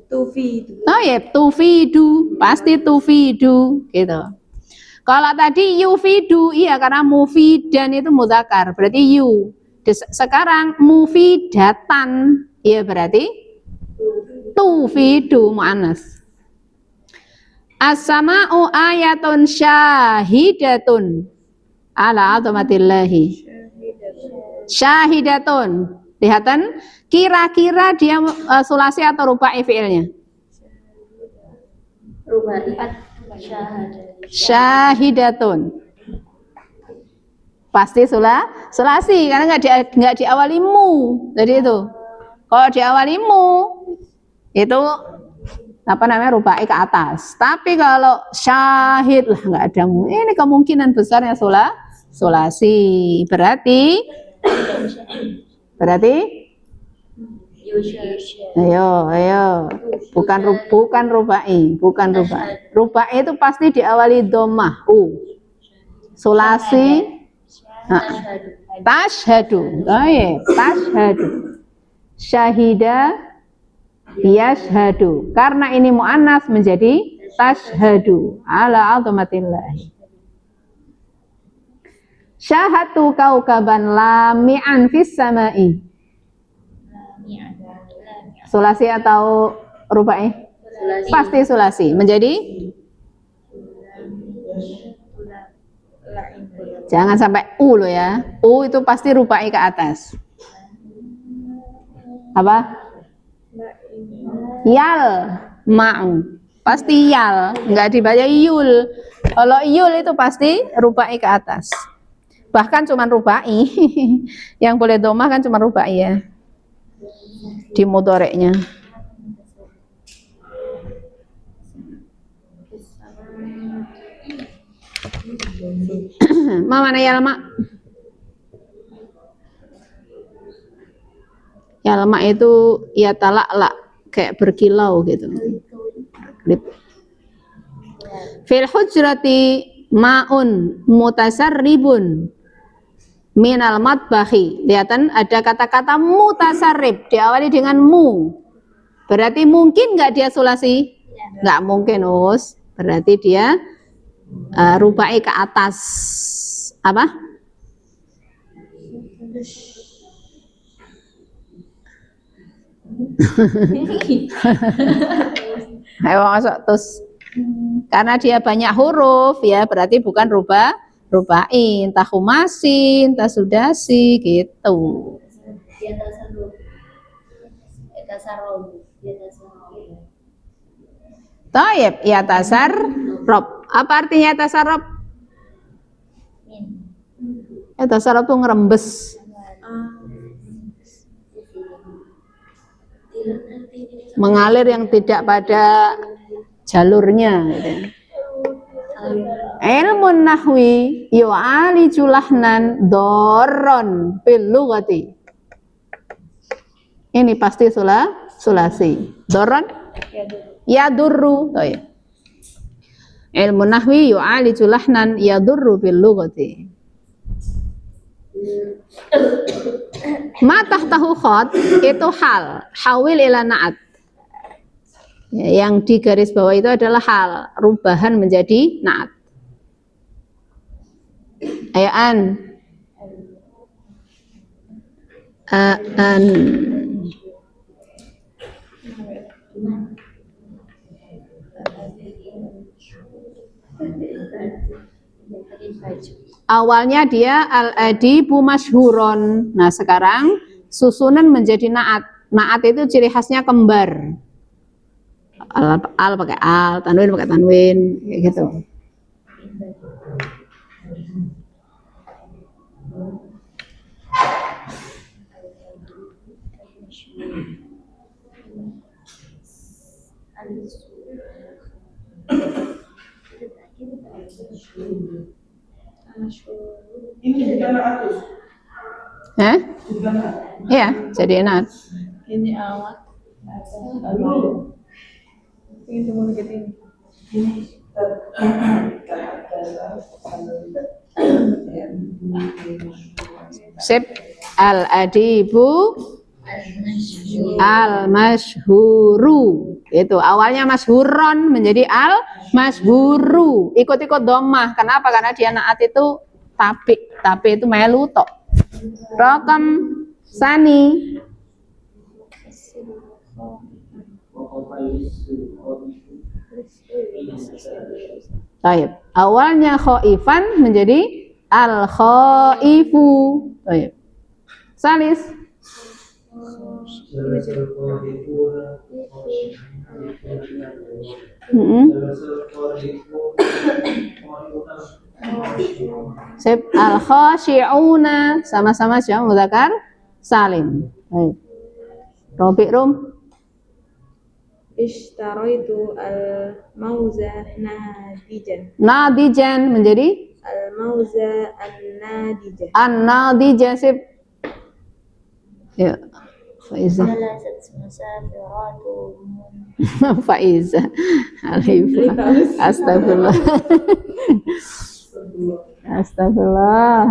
[SPEAKER 1] Tufidu.
[SPEAKER 2] oh ya, tufidu, pasti tufidu gitu. Kalau tadi yufidu, iya karena mufidan itu mudzakkar, berarti yu. Sekarang mufidatan, iya berarti tufidu muannas. As-sama'u ayatun syahidatun ala azamatillahi. Syahidatun. Lihatan kira-kira dia sulasi atau rubai fi'ilnya?
[SPEAKER 3] Rubai syahadat.
[SPEAKER 2] Syahidatun. Pasti sulasi karena nggak diawali mu. Jadi itu. Kalau diawali mu itu apa namanya rubai ke atas. Tapi kalau syahid lah nggak ada mu. Ini kemungkinan besarnya sulasi. Berarti ayo bukan rubai. Rubai itu pasti diawali dhammah sulasi tashhadu. Oh iya, tashhadu. Syahida yashhadu. Karena ini muannas menjadi tashhadu ala azamatillah. Syahatu kaukaban lami'an fis samai. Sulasi atau rubai? Pasti sulasi. Menjadi jangan sampai u loh ya. U itu pasti rubai ke atas. Apa? Yal ma'u. Pasti yal, enggak dibaca yul. Kalau yul itu pasti rubai ke atas. Bahkan cuma rubai. Yang boleh domah kan cuma rubai ya. Di mudhoreknya. Mana yalma? Yalma itu ya talak kayak berkilau gitu. Fil hujrati ma'un mutasarribun minal matbahi. Lihatan ada kata-kata mutasarrib diawali dengan mu. Berarti mungkin nggak dia sulasi? Nggak mungkin, Us. Berarti dia rubai ke atas. Apa? Ayo masuk terus. Karena dia banyak huruf ya, berarti bukan rubai, entah humasi, entah sudasi gitu. Taib, ya tasar rob. Apa artinya tasar rob? Ya tasar rob itu ngerembes. Mengalir yang tidak pada jalurnya gitu. Ilmu nahwi yu'ali julahnan doron fil lughati. Ini pasti sulasi. Doron yadurru. Oh ya. Ilmu nahwi yu'ali julahnan yadurru fil lughati. Ma tahtahu khot itu hal, hawil ila na'at. Ya, yang di garis bawah itu adalah hal, rubahan menjadi na'at. Ayo an. Awalnya dia al-adibu masyhuron. Nah, sekarang susunan menjadi na'at. Na'at itu ciri khasnya kembar. Al pakai al, tanwin pakai tanwin, kayak gitu.
[SPEAKER 4] Ini bukan atus.
[SPEAKER 2] Hah?
[SPEAKER 4] Bukan
[SPEAKER 2] Iya, jadi enak.
[SPEAKER 1] Ini awak. Ini cuma dikit ini.
[SPEAKER 2] Sip. Al-adibu al-masyhuru. Itu awalnya masyhuron menjadi al-masyhuru. Ikut-ikut dhammah. Kenapa? Karena dia naat itu tapi itu melu tok. Rokam sani. Baik. Awalnya khaifan menjadi al-khaifu. Baik. Salis. Sip, al-khashi'una sama-sama jamak mudzakkar salim. Baik. Robi rum.
[SPEAKER 1] Ishtaraitu al-mauza nadijan.
[SPEAKER 2] Nadijan menjadi
[SPEAKER 1] Al-mauza an-nadijah.
[SPEAKER 2] an-nadijah. Sip. Ya. Faiza.
[SPEAKER 3] ثلاثة مسافرات
[SPEAKER 2] Faiza. Alifah. Astagfirullah. Astagfirullah.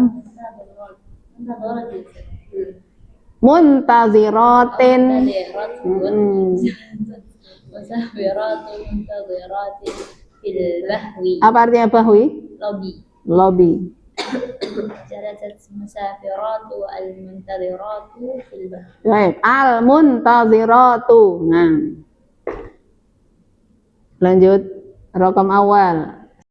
[SPEAKER 2] Muntaziratin.
[SPEAKER 3] مسافرات منتظرات في البحر
[SPEAKER 2] Apa artinya bahwi?
[SPEAKER 3] لوبي
[SPEAKER 2] Lobby.
[SPEAKER 3] جلست مسافرات المنتظرات في البحر
[SPEAKER 2] Baik, al-muntaziratu. Nah. Lanjut rokam awal.